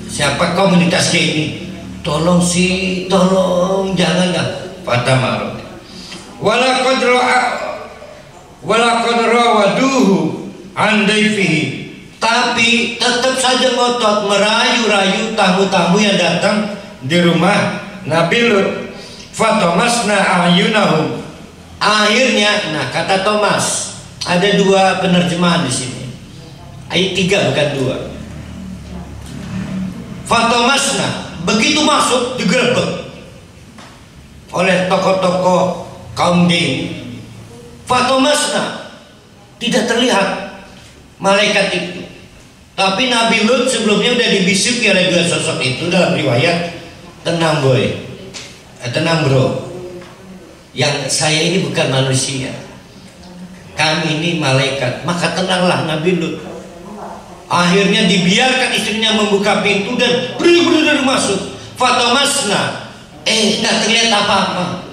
siapa komunitas gay ini, tolong janganlah. Fatamarau walaqad rawaduhu an dayfihi, tapi tetap saja ngotot merayu-rayu tamu-tamu yang datang di rumah Nabi Lut. Fatamasna ayunahum, akhirnya, nah kata Thomas, ada 2 penerjemahan di sini, ayat 3 bukan 2. Fatamasna, begitu masuk digerebek oleh tokoh-tokoh kaum gay. Fatamasna, tidak terlihat malaikat itu, tapi Nabi Lut sebelumnya udah dibisuki oleh 2 sosok itu. Dalam riwayat, tenang boy, tenang bro, yang saya ini bukan manusia, kami ini malaikat, maka tenanglah Nabi Lut. Akhirnya dibiarkan istrinya membuka pintu dan berdiri masuk. Fatamasna, nggak terlihat apa-apa.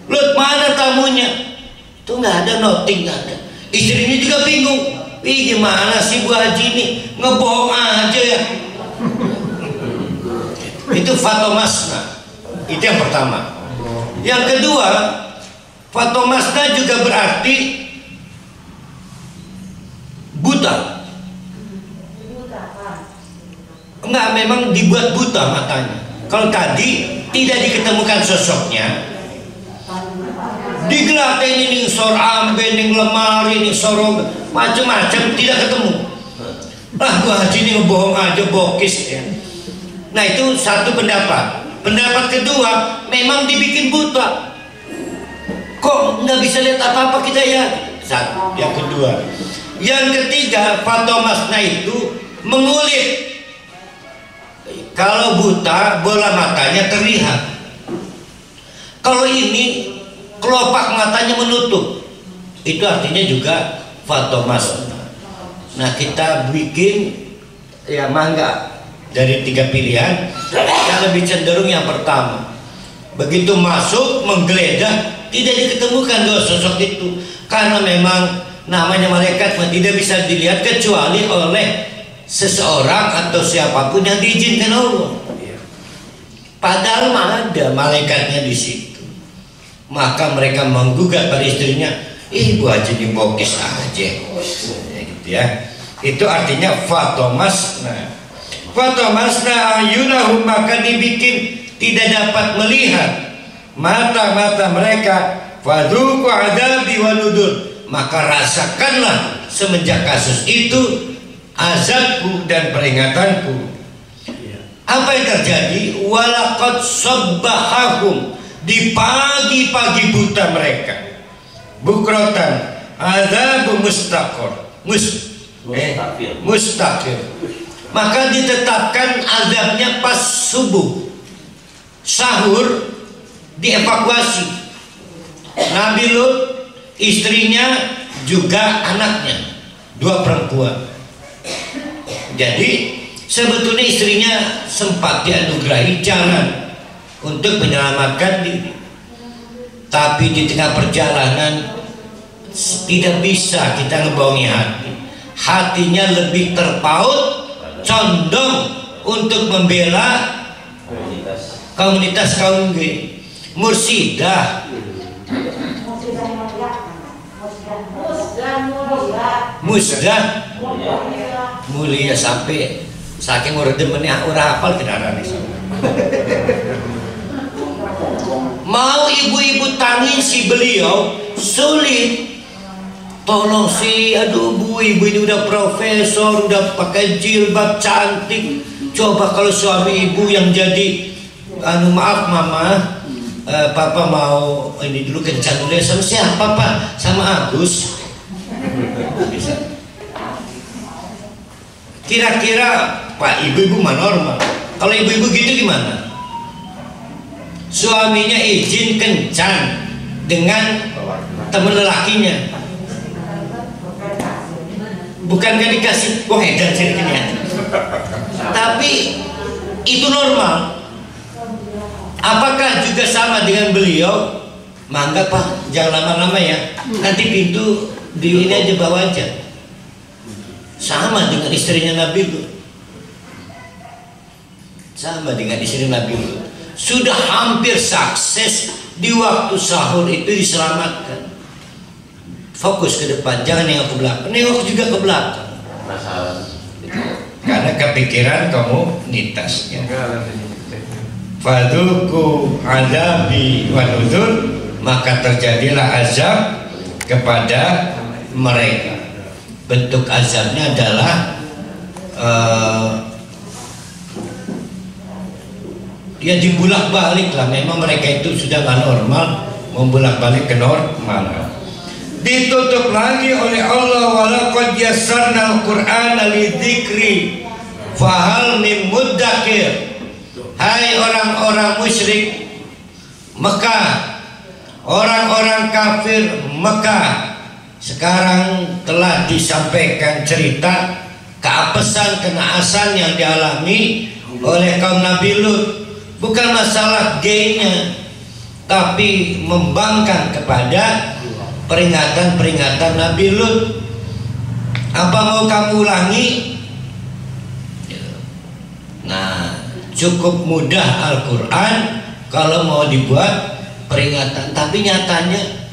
Lut, mana tamunya? Itu nggak ada, noting nggak ada. Istrinya juga bingung. Ih, gimana sih Bu Haji ini, ngebohong aja ya. Itu fatamasna. Itu yang pertama. Yang kedua, fatamasna juga berarti buta. Enggak, memang dibuat buta matanya. Kalau tadi tidak diketemukan sosoknya, digelatin ini sor ambe, ning lemari, ning soro macam-macam, tidak ketemu. Bu Haji ini ngebohong aja, bokis ya. Nah, itu satu pendapat. Pendapat kedua, memang dibikin buta. Kok nggak bisa lihat apa-apa kita ya? Satu. Yang kedua. Yang ketiga, fatamasna itu mengulik. Kalau buta, bola matanya terlihat. Kalau ini kelopak matanya menutup, itu artinya juga fatomas. Nah, kita bikin ya mangga dari 3 pilihan. Yang lebih cenderung yang pertama. Begitu masuk menggeledah, tidak diketemukan 2 sosok itu, karena memang namanya malaikat tidak bisa dilihat kecuali oleh seseorang atau siapapun yang diizinkan Allah. Padahal ada malaikatnya di situ. Maka mereka menggugat pada istrinya, ibu aja dibokis aja, gitu ya. Itu artinya fatomasna. Fatomasna ayunahum, maka dibikin tidak dapat melihat mata-mata mereka. Fadzuqu adabi wa nudur, maka rasakanlah semenjak kasus itu azabku dan peringatanku. Apa yang terjadi? Walaqad sabbahahum, di pagi-pagi buta mereka, bukrotan azabu mustaqir, mustaqir. Maka ditetapkan azabnya pas subuh, sahur dievakuasi. Nabi Lut, istrinya juga anaknya, 2 perempuan. Jadi sebetulnya istrinya sempat dianugerahi jalan untuk menyelamatkan diri, tapi di tengah perjalanan tidak bisa kita ngebohongi hati. Hatinya lebih terpaut, condong untuk membela komunitas kaum G, mursidah, musdah, mulia, sampai saking urut demennya ora hafal kendaraan ini. Mau ibu-ibu tangisi beliau sulit. Tolong sih, aduh bu, ibu ini udah profesor, udah pakai jilbab cantik. Coba kalau suami ibu yang jadi maaf mama, papa mau ini dulu kencan dulu ya. Sama siapa pak? Sama Agus. Bisa. Kira-kira pak ibu-ibu mah normal. Kalau ibu-ibu gitu gimana? Suaminya izin kencan dengan teman lelakinya, bukan gak dikasih edan siriknya, tapi itu normal. Apakah juga sama dengan beliau? Mangga pak, jangan lama-lama ya, nanti pintu di ini aja bawa aja. Sama dengan istrinya Nabi Lut, sama dengan istri Nabi Lut. Sudah hampir sukses, di waktu sahur itu diselamatkan. Fokus ke depan, jangan nengok ke belakang. Nengok juga ke belakang. Karena kepikiran komunitasnya. Fadzuqu adabi wa nuzur, maka terjadilah azab kepada mereka. Bentuk azabnya adalah dia dibulak-balik lah. Memang mereka itu sudah gak normal, membulak-balik ke normal. Ditutup lagi oleh Allah, walaqad yassarnal Qur'ana lidzikri fahal mim muddakir. Hai orang-orang musyrik Mekah, orang-orang kafir Mekah, sekarang telah disampaikan cerita keapesan, kenaasan yang dialami oleh kaum Nabi Lut. Bukan masalah gaynya, tapi membangkang kepada peringatan-peringatan Nabi Lut. Apa mau kamu ulangi? Nah, cukup mudah Al-Quran kalau mau dibuat peringatan, tapi nyatanya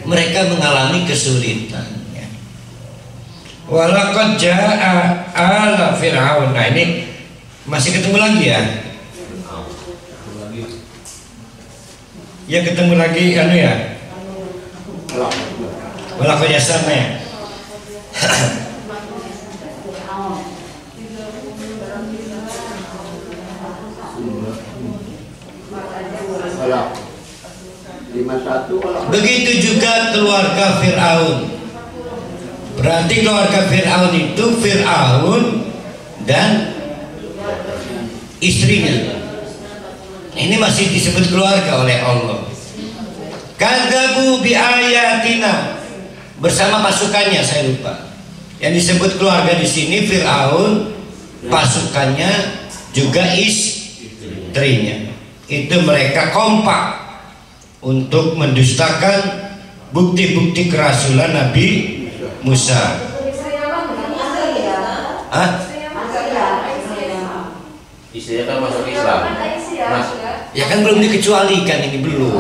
mereka mengalami kesulitan. Walaqad jaa ala Fir'aun. Nah ini masih ketemu lagi ya? Ya ketemu lagi anu ya? Walaqad yassarna ya? Begitu juga keluarga Fir'aun. Berarti keluarga Fir'aun itu Fir'aun dan istrinya. Ini masih disebut keluarga oleh Allah. kadzabu bi ayatina, bersama pasukannya, saya lupa. Yang disebut keluarga di sini Firaun, pasukannya juga istrinya. Itu mereka kompak untuk mendustakan bukti-bukti kerasulan Nabi Musa. Istrinya kan masuk Islam. Ya kan belum dikecualikan, ini belum.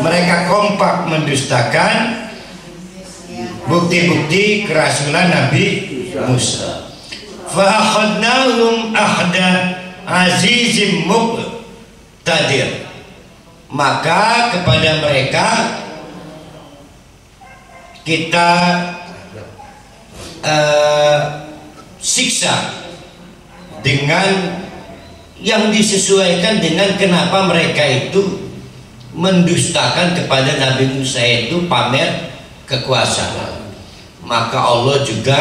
Mereka kompak mendustakan bukti-bukti kerasulan Nabi Musa. Fa akhadnahum ahda azizim muqtadir, maka kepada mereka kita siksa dengan yang disesuaikan dengan kenapa mereka itu mendustakan kepada Nabi Musa, itu pamer kekuasaan. Maka Allah juga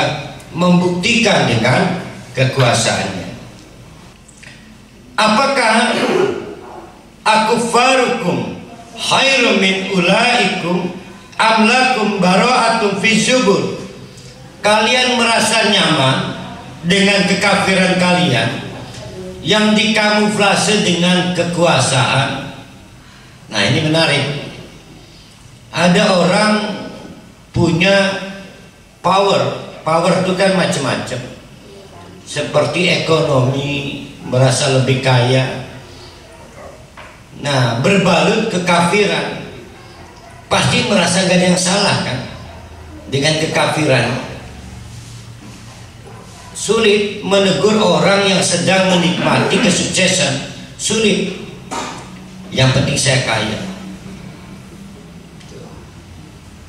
membuktikan dengan kekuasaannya. Apakah akufarukum khairum min ulaikum am lakum bara'atun fi zubur? Kalian merasa nyaman dengan kekafiran kalian yang dikamuflase dengan kekuasaan. Nah, ini menarik. Ada orang punya power itu kan macam-macam, seperti ekonomi, merasa lebih kaya. Nah, berbalut kekafiran, pasti merasa gak ada yang salah kan dengan kekafiran. Sulit menegur orang yang sedang menikmati kesuksesan, sulit. Yang penting saya kaya.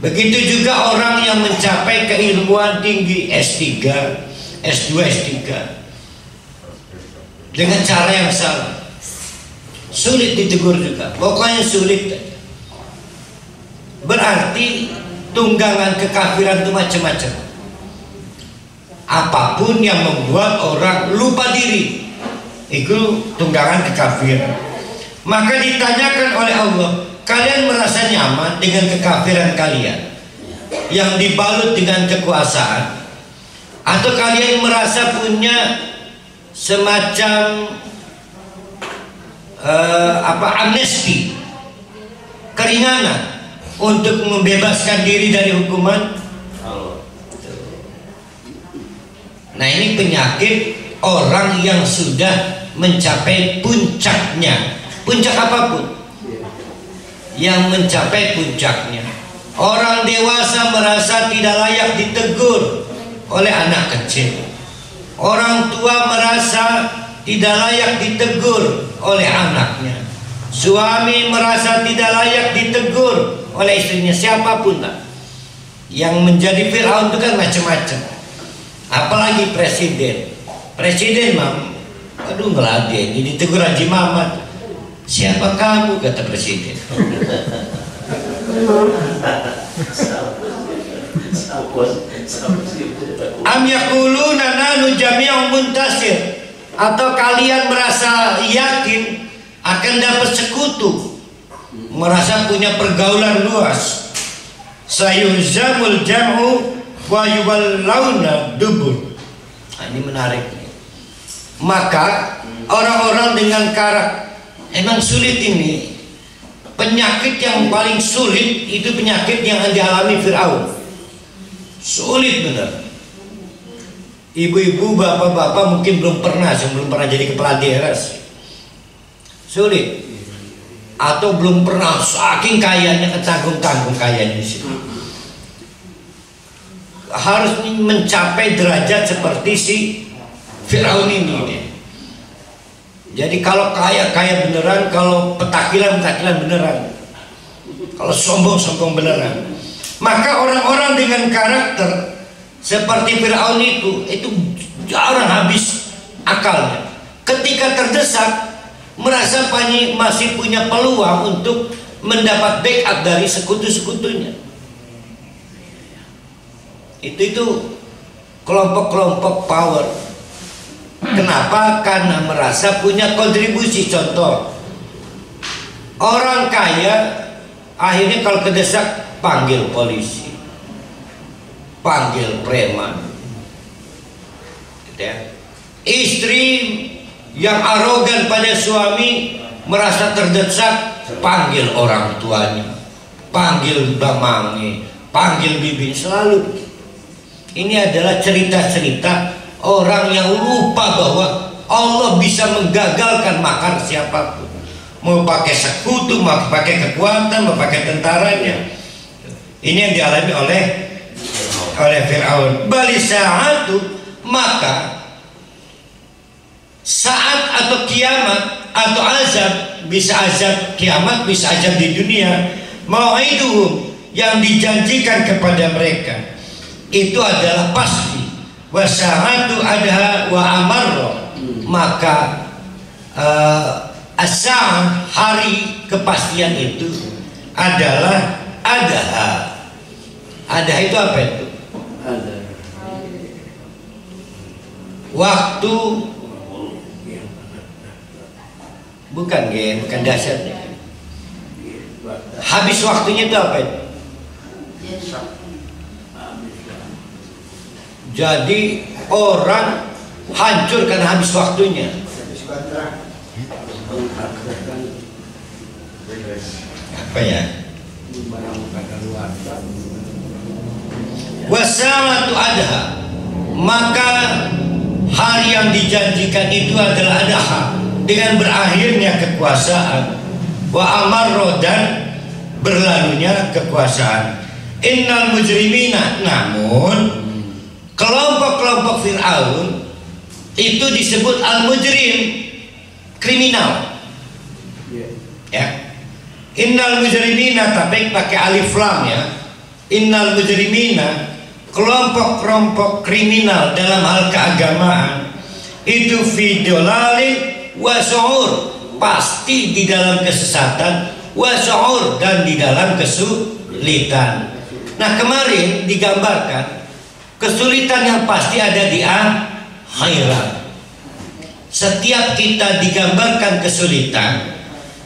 Begitu juga orang yang mencapai keilmuan tinggi, S3, S2, S3, dengan cara yang salah, sulit ditegur juga. Pokoknya sulit. Berarti tunggangan kekafiran itu macam-macam. Apapun yang membuat orang lupa diri, itu tunggangan kekafiran. Maka ditanyakan oleh Allah, kalian merasa nyaman dengan kekafiran kalian yang dibalut dengan kekuasaan, atau kalian merasa punya semacam amnesti, keringanan untuk membebaskan diri dari hukuman Allah? Nah, ini penyakit orang yang sudah mencapai puncaknya, puncak apapun yang mencapai puncaknya. Orang dewasa merasa tidak layak ditegur oleh anak kecil. Orang tua merasa tidak layak ditegur oleh anaknya. Suami merasa tidak layak ditegur oleh istrinya, siapapun lah. Yang menjadi Firaun itu kan macam-macam. Apalagi presiden. Presiden aduh ngeladen, ini ditegur Haji Mamat. Siapa kamu, kata presiden. Am yaquluna nahnu jami'un muntasir, atau kalian merasa yakin akan dapat sekutu, merasa punya pergaulan luas. Sayuzamul jam'u wa yuwallawna dubur. Nah, ini menarik. Maka orang-orang dengan karakter, emang sulit ini. Penyakit yang paling sulit itu penyakit yang dialami Firaun. Sulit benar. Ibu-ibu, bapak-bapak mungkin belum pernah jadi kepala daerah. Sulit. Atau belum pernah, saking kayanya, ketanggung-tanggung kayanya di sini. Harus mencapai derajat seperti si Firaun ini. Jadi kalau kaya beneran, kalau petakilan beneran, kalau sombong beneran. Maka orang-orang dengan karakter seperti Firaun itu jarang habis akalnya. Ketika terdesak, merasa masih punya peluang untuk mendapat backup dari sekutu-sekutunya. Itu kelompok-kelompok power. Kenapa? Karena merasa punya kontribusi. Contoh, Orang kaya akhirnya kalau kedesak panggil polisi, panggil preman, gitu ya. Istri yang arogan pada suami merasa terdesak, panggil orang tuanya, panggil bamange, panggil bibi, selalu. Ini adalah cerita-cerita orang yang lupa bahwa Allah bisa menggagalkan makar siapapun. Mau pakai sekutu, mau pakai kekuatan, mau pakai tentaranya. Ini yang dialami oleh Fir'aun. Bali sa'atu, maka saat atau kiamat atau azab, bisa azab kiamat, bisa azab di dunia. Mau'iduhum, yang dijanjikan kepada mereka itu adalah pasti. Wasa'atu adha wa amarro, maka as-sa'ah, hari kepastian itu adalah adha. Adha itu apa itu? Waktu, bukan dasarnya. Habis waktunya itu apa itu? Jadi orang hancur karena habis waktunya. Apa ya? Wasa'atu adha, maka hari yang dijanjikan itu adalah adha, dengan berakhirnya kekuasaan. Wa amarro, dan berlalunya kekuasaan. Innal mujrimina, namun kelompok-kelompok Fir'aun itu disebut al-mujrim, kriminal. Ya. Innal mujrimina, tapi pakai alif lam ya. Innal mujrimina, kelompok-kelompok kriminal dalam hal keagamaan itu fi dolalin wa su'ur, pasti di dalam kesesatan, wa su'ur, dan di dalam kesulitan. Nah, kemarin digambarkan kesulitan yang pasti ada di akhirat. Setiap kita digambarkan kesulitan,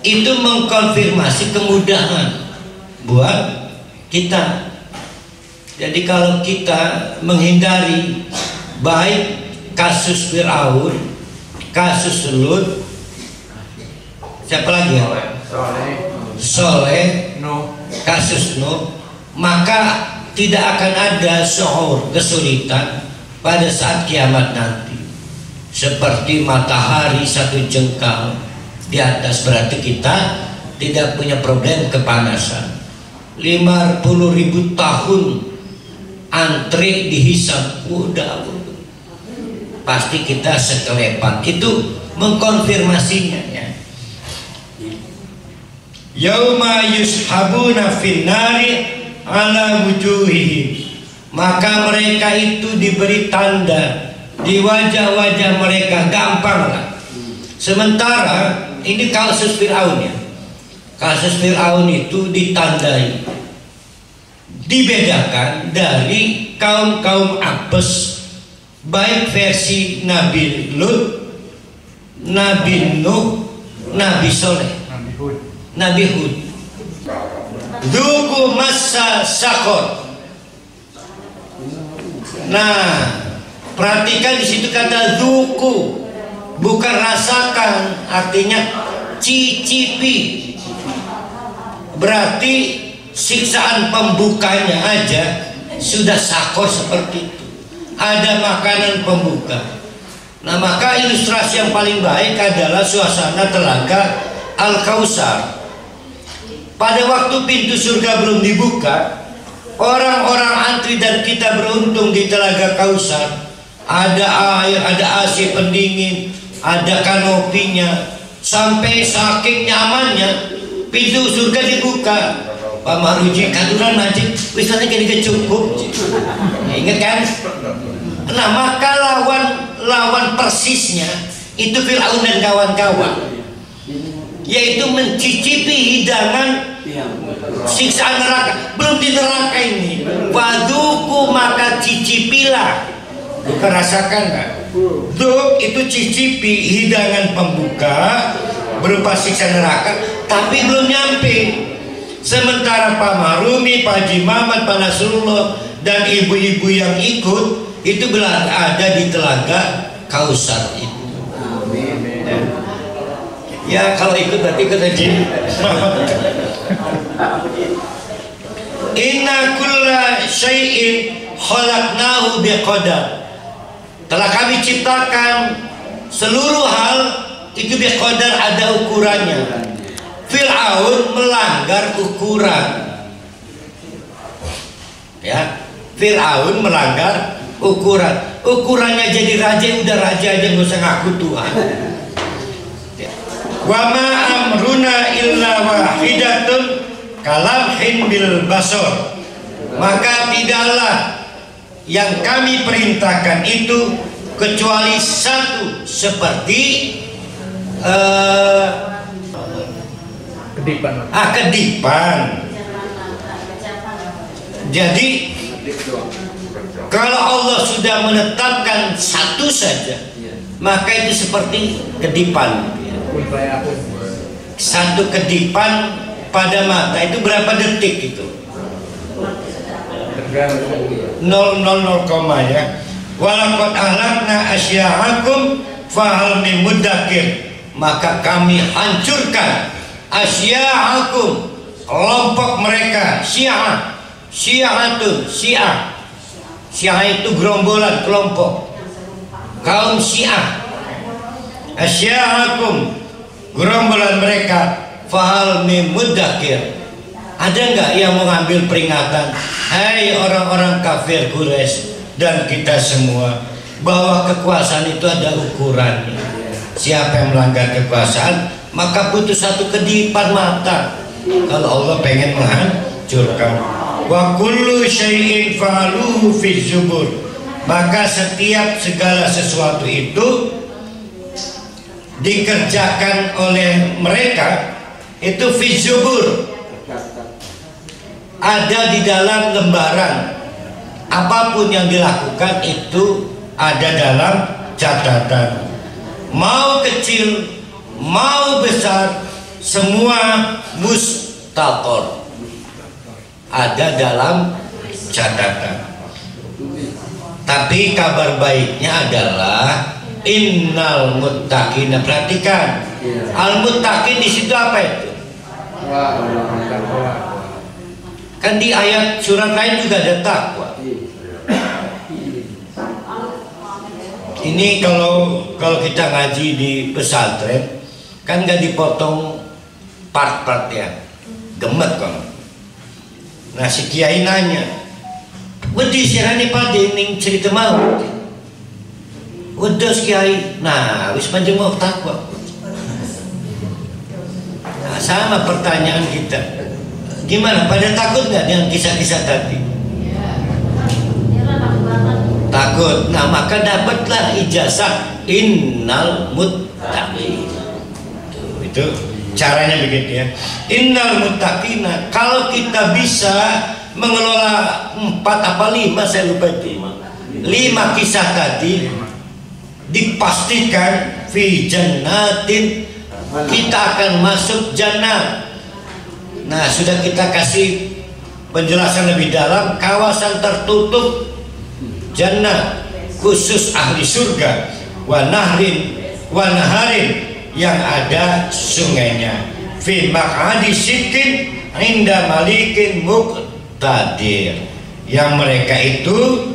itu mengkonfirmasi kemudahan buat kita. Jadi kalau kita menghindari baik kasus Fir'aun, kasus Lut, siapa lagi ya? Soleh, kasus Nuh, maka tidak akan ada syu'ur, kesulitan pada saat kiamat nanti. Seperti matahari satu jengkal di atas, berarti kita tidak punya problem kepanasan. 50.000 tahun antri dihisap, udah pasti kita sekelepan. Itu mengkonfirmasinya ya. Yauma yushabuna finnari ala wujuhihim, maka mereka itu diberi tanda di wajah-wajah mereka, gampang lah. Sementara ini kasus Fir'aun ya. Kasus Fir'aun itu ditandai, dibedakan dari kaum-kaum apes, baik versi Nabi Lut, Nabi Nuh, Nabi Soleh, Nabi Hud. Dzuku massa sakor. Nah, perhatikan di situ kata dzuku, bukan rasakan, artinya cicipi. Berarti siksaan pembukanya aja sudah sakor seperti itu. Ada makanan pembuka. Nah, maka ilustrasi yang paling baik adalah suasana telaga Al-Kautsar. Pada waktu pintu surga belum dibuka, orang-orang antri dan kita beruntung di telaga Kautsar. Ada air, ada AC pendingin, ada kanopinya. Sampai saking nyamannya pintu surga dibuka. Pak Maruji katuran aja, wisata gini cukup. Ingat kan? Nah, maka lawan persisnya itu Fir'aun dan kawan-kawan, yaitu mencicipi hidangan siksaan neraka. Belum di neraka ini. Waduku, maka cicipilah, bukan rasakan kan? Duk itu cicipi hidangan pembuka berupa siksa neraka. tapi belum nyampe. Sementara Pak Marumi, Pak Haji Mamat, Pak Nasrullah dan ibu-ibu yang ikut itu ada di Telaga Kausar itu. Ya kalau ikut nanti ikut Haji Mamat. Inna kulla syai'in khalaqnahu biqadar. Telah kami ciptakan seluruh hal itu biqadar, ada ukurannya. Fir'aun melanggar ukuran. Ya, Fir'aun melanggar ukuran. Ukurannya jadi raja, udah raja aja nggak usah ngaku Tuhan. Wa ma amruna illa wahidatun kalamhin bil basar. Maka tidaklah yang kami perintahkan itu kecuali satu, seperti kedipan. Jadi kalau Allah sudah menetapkan satu saja, maka itu seperti kedipan. Satu kedipan pada mata itu berapa detik itu? 0,00 ya. Walaqad ahlakna asya'akum fahal min muddakir. Maka kami hancurkan asya'akum, kelompok mereka. Syi'atun, Syiah itu gerombolan, kelompok kaum Syiah. Asya'akum, gerombolan mereka. Fahal min muddakir. Ada nggak yang mengambil peringatan? Hai orang-orang kafir Quraisy dan kita semua, bahwa kekuasaan itu ada ukurannya. Siapa yang melanggar kekuasaan, maka butuh satu kedipan mata. Kalau Allah pengen menghancurkan. Wa kullu syai'in fa'aluhu fi zubur. Maka setiap segala sesuatu itu dikerjakan oleh mereka itu fi zubur, ada di dalam lembaran. Apapun yang dilakukan itu ada dalam catatan. Mau kecil, mau besar, semua mustaqor, ada dalam catatan. Tapi kabar baiknya adalah innal muttaqina. Perhatikan, al muttaqin di situ apa itu? Kan di ayat surat lain juga ada takwa. Ini kalau kita ngaji di pesantren kan nggak dipotong part-part ya, gemet kan. Nah si kiai nanya, wedi sirane pade ning cerita mau. Wedos kiai, nah wis panjang mau takwa. Nah, sama pertanyaan kita. Gimana? Pada takut nggak dengan kisah-kisah tadi? Takut. Nah maka dapatlah ijazah innal muttaqin. Itu caranya begitu ya. Innal muttaqina. Kalau kita bisa mengelola 4 apa 5, saya lupa itu 5 kisah tadi, dipastikan fi jannatin, kita akan masuk jannah. Nah sudah kita kasih penjelasan lebih dalam, kawasan tertutup jannah khusus ahli surga, wa naharin yang ada sungainya, fi maq'adi sidqin inda malikin muqtadir, yang mereka itu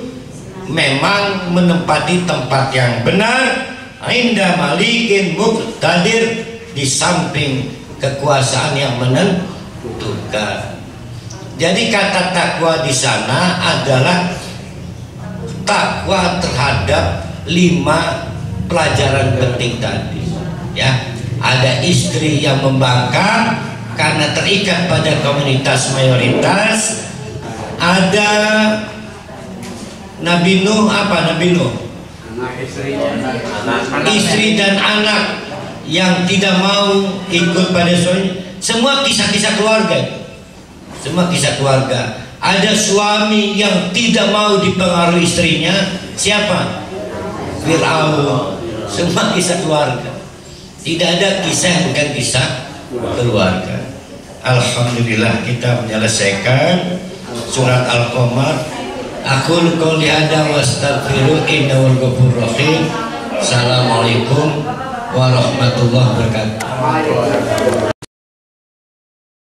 memang menempati tempat yang benar, inda malikin muqtadir, di samping kekuasaan yang menentukan. Jadi kata takwa di sana adalah takwa terhadap 5 pelajaran penting tadi ya. Ada istri yang membangkang karena terikat pada komunitas mayoritas. Ada Nabi Nuh, Nabi Nuh, istri dan anak yang tidak mau ikut pada suami. Semua kisah-kisah keluarga, semua kisah keluarga. Ada suami yang tidak mau dipengaruhi istrinya, siapa? Fir'aun. Semua kisah keluarga. Tidak ada kisah yang bukan kisah keluarga. Alhamdulillah kita menyelesaikan surat Al-Qamar. Aqulu qouli hadza wa astaghfiru innahu ghafurur rahim. Assalamualaikum warahmatullahi wabarakatuh.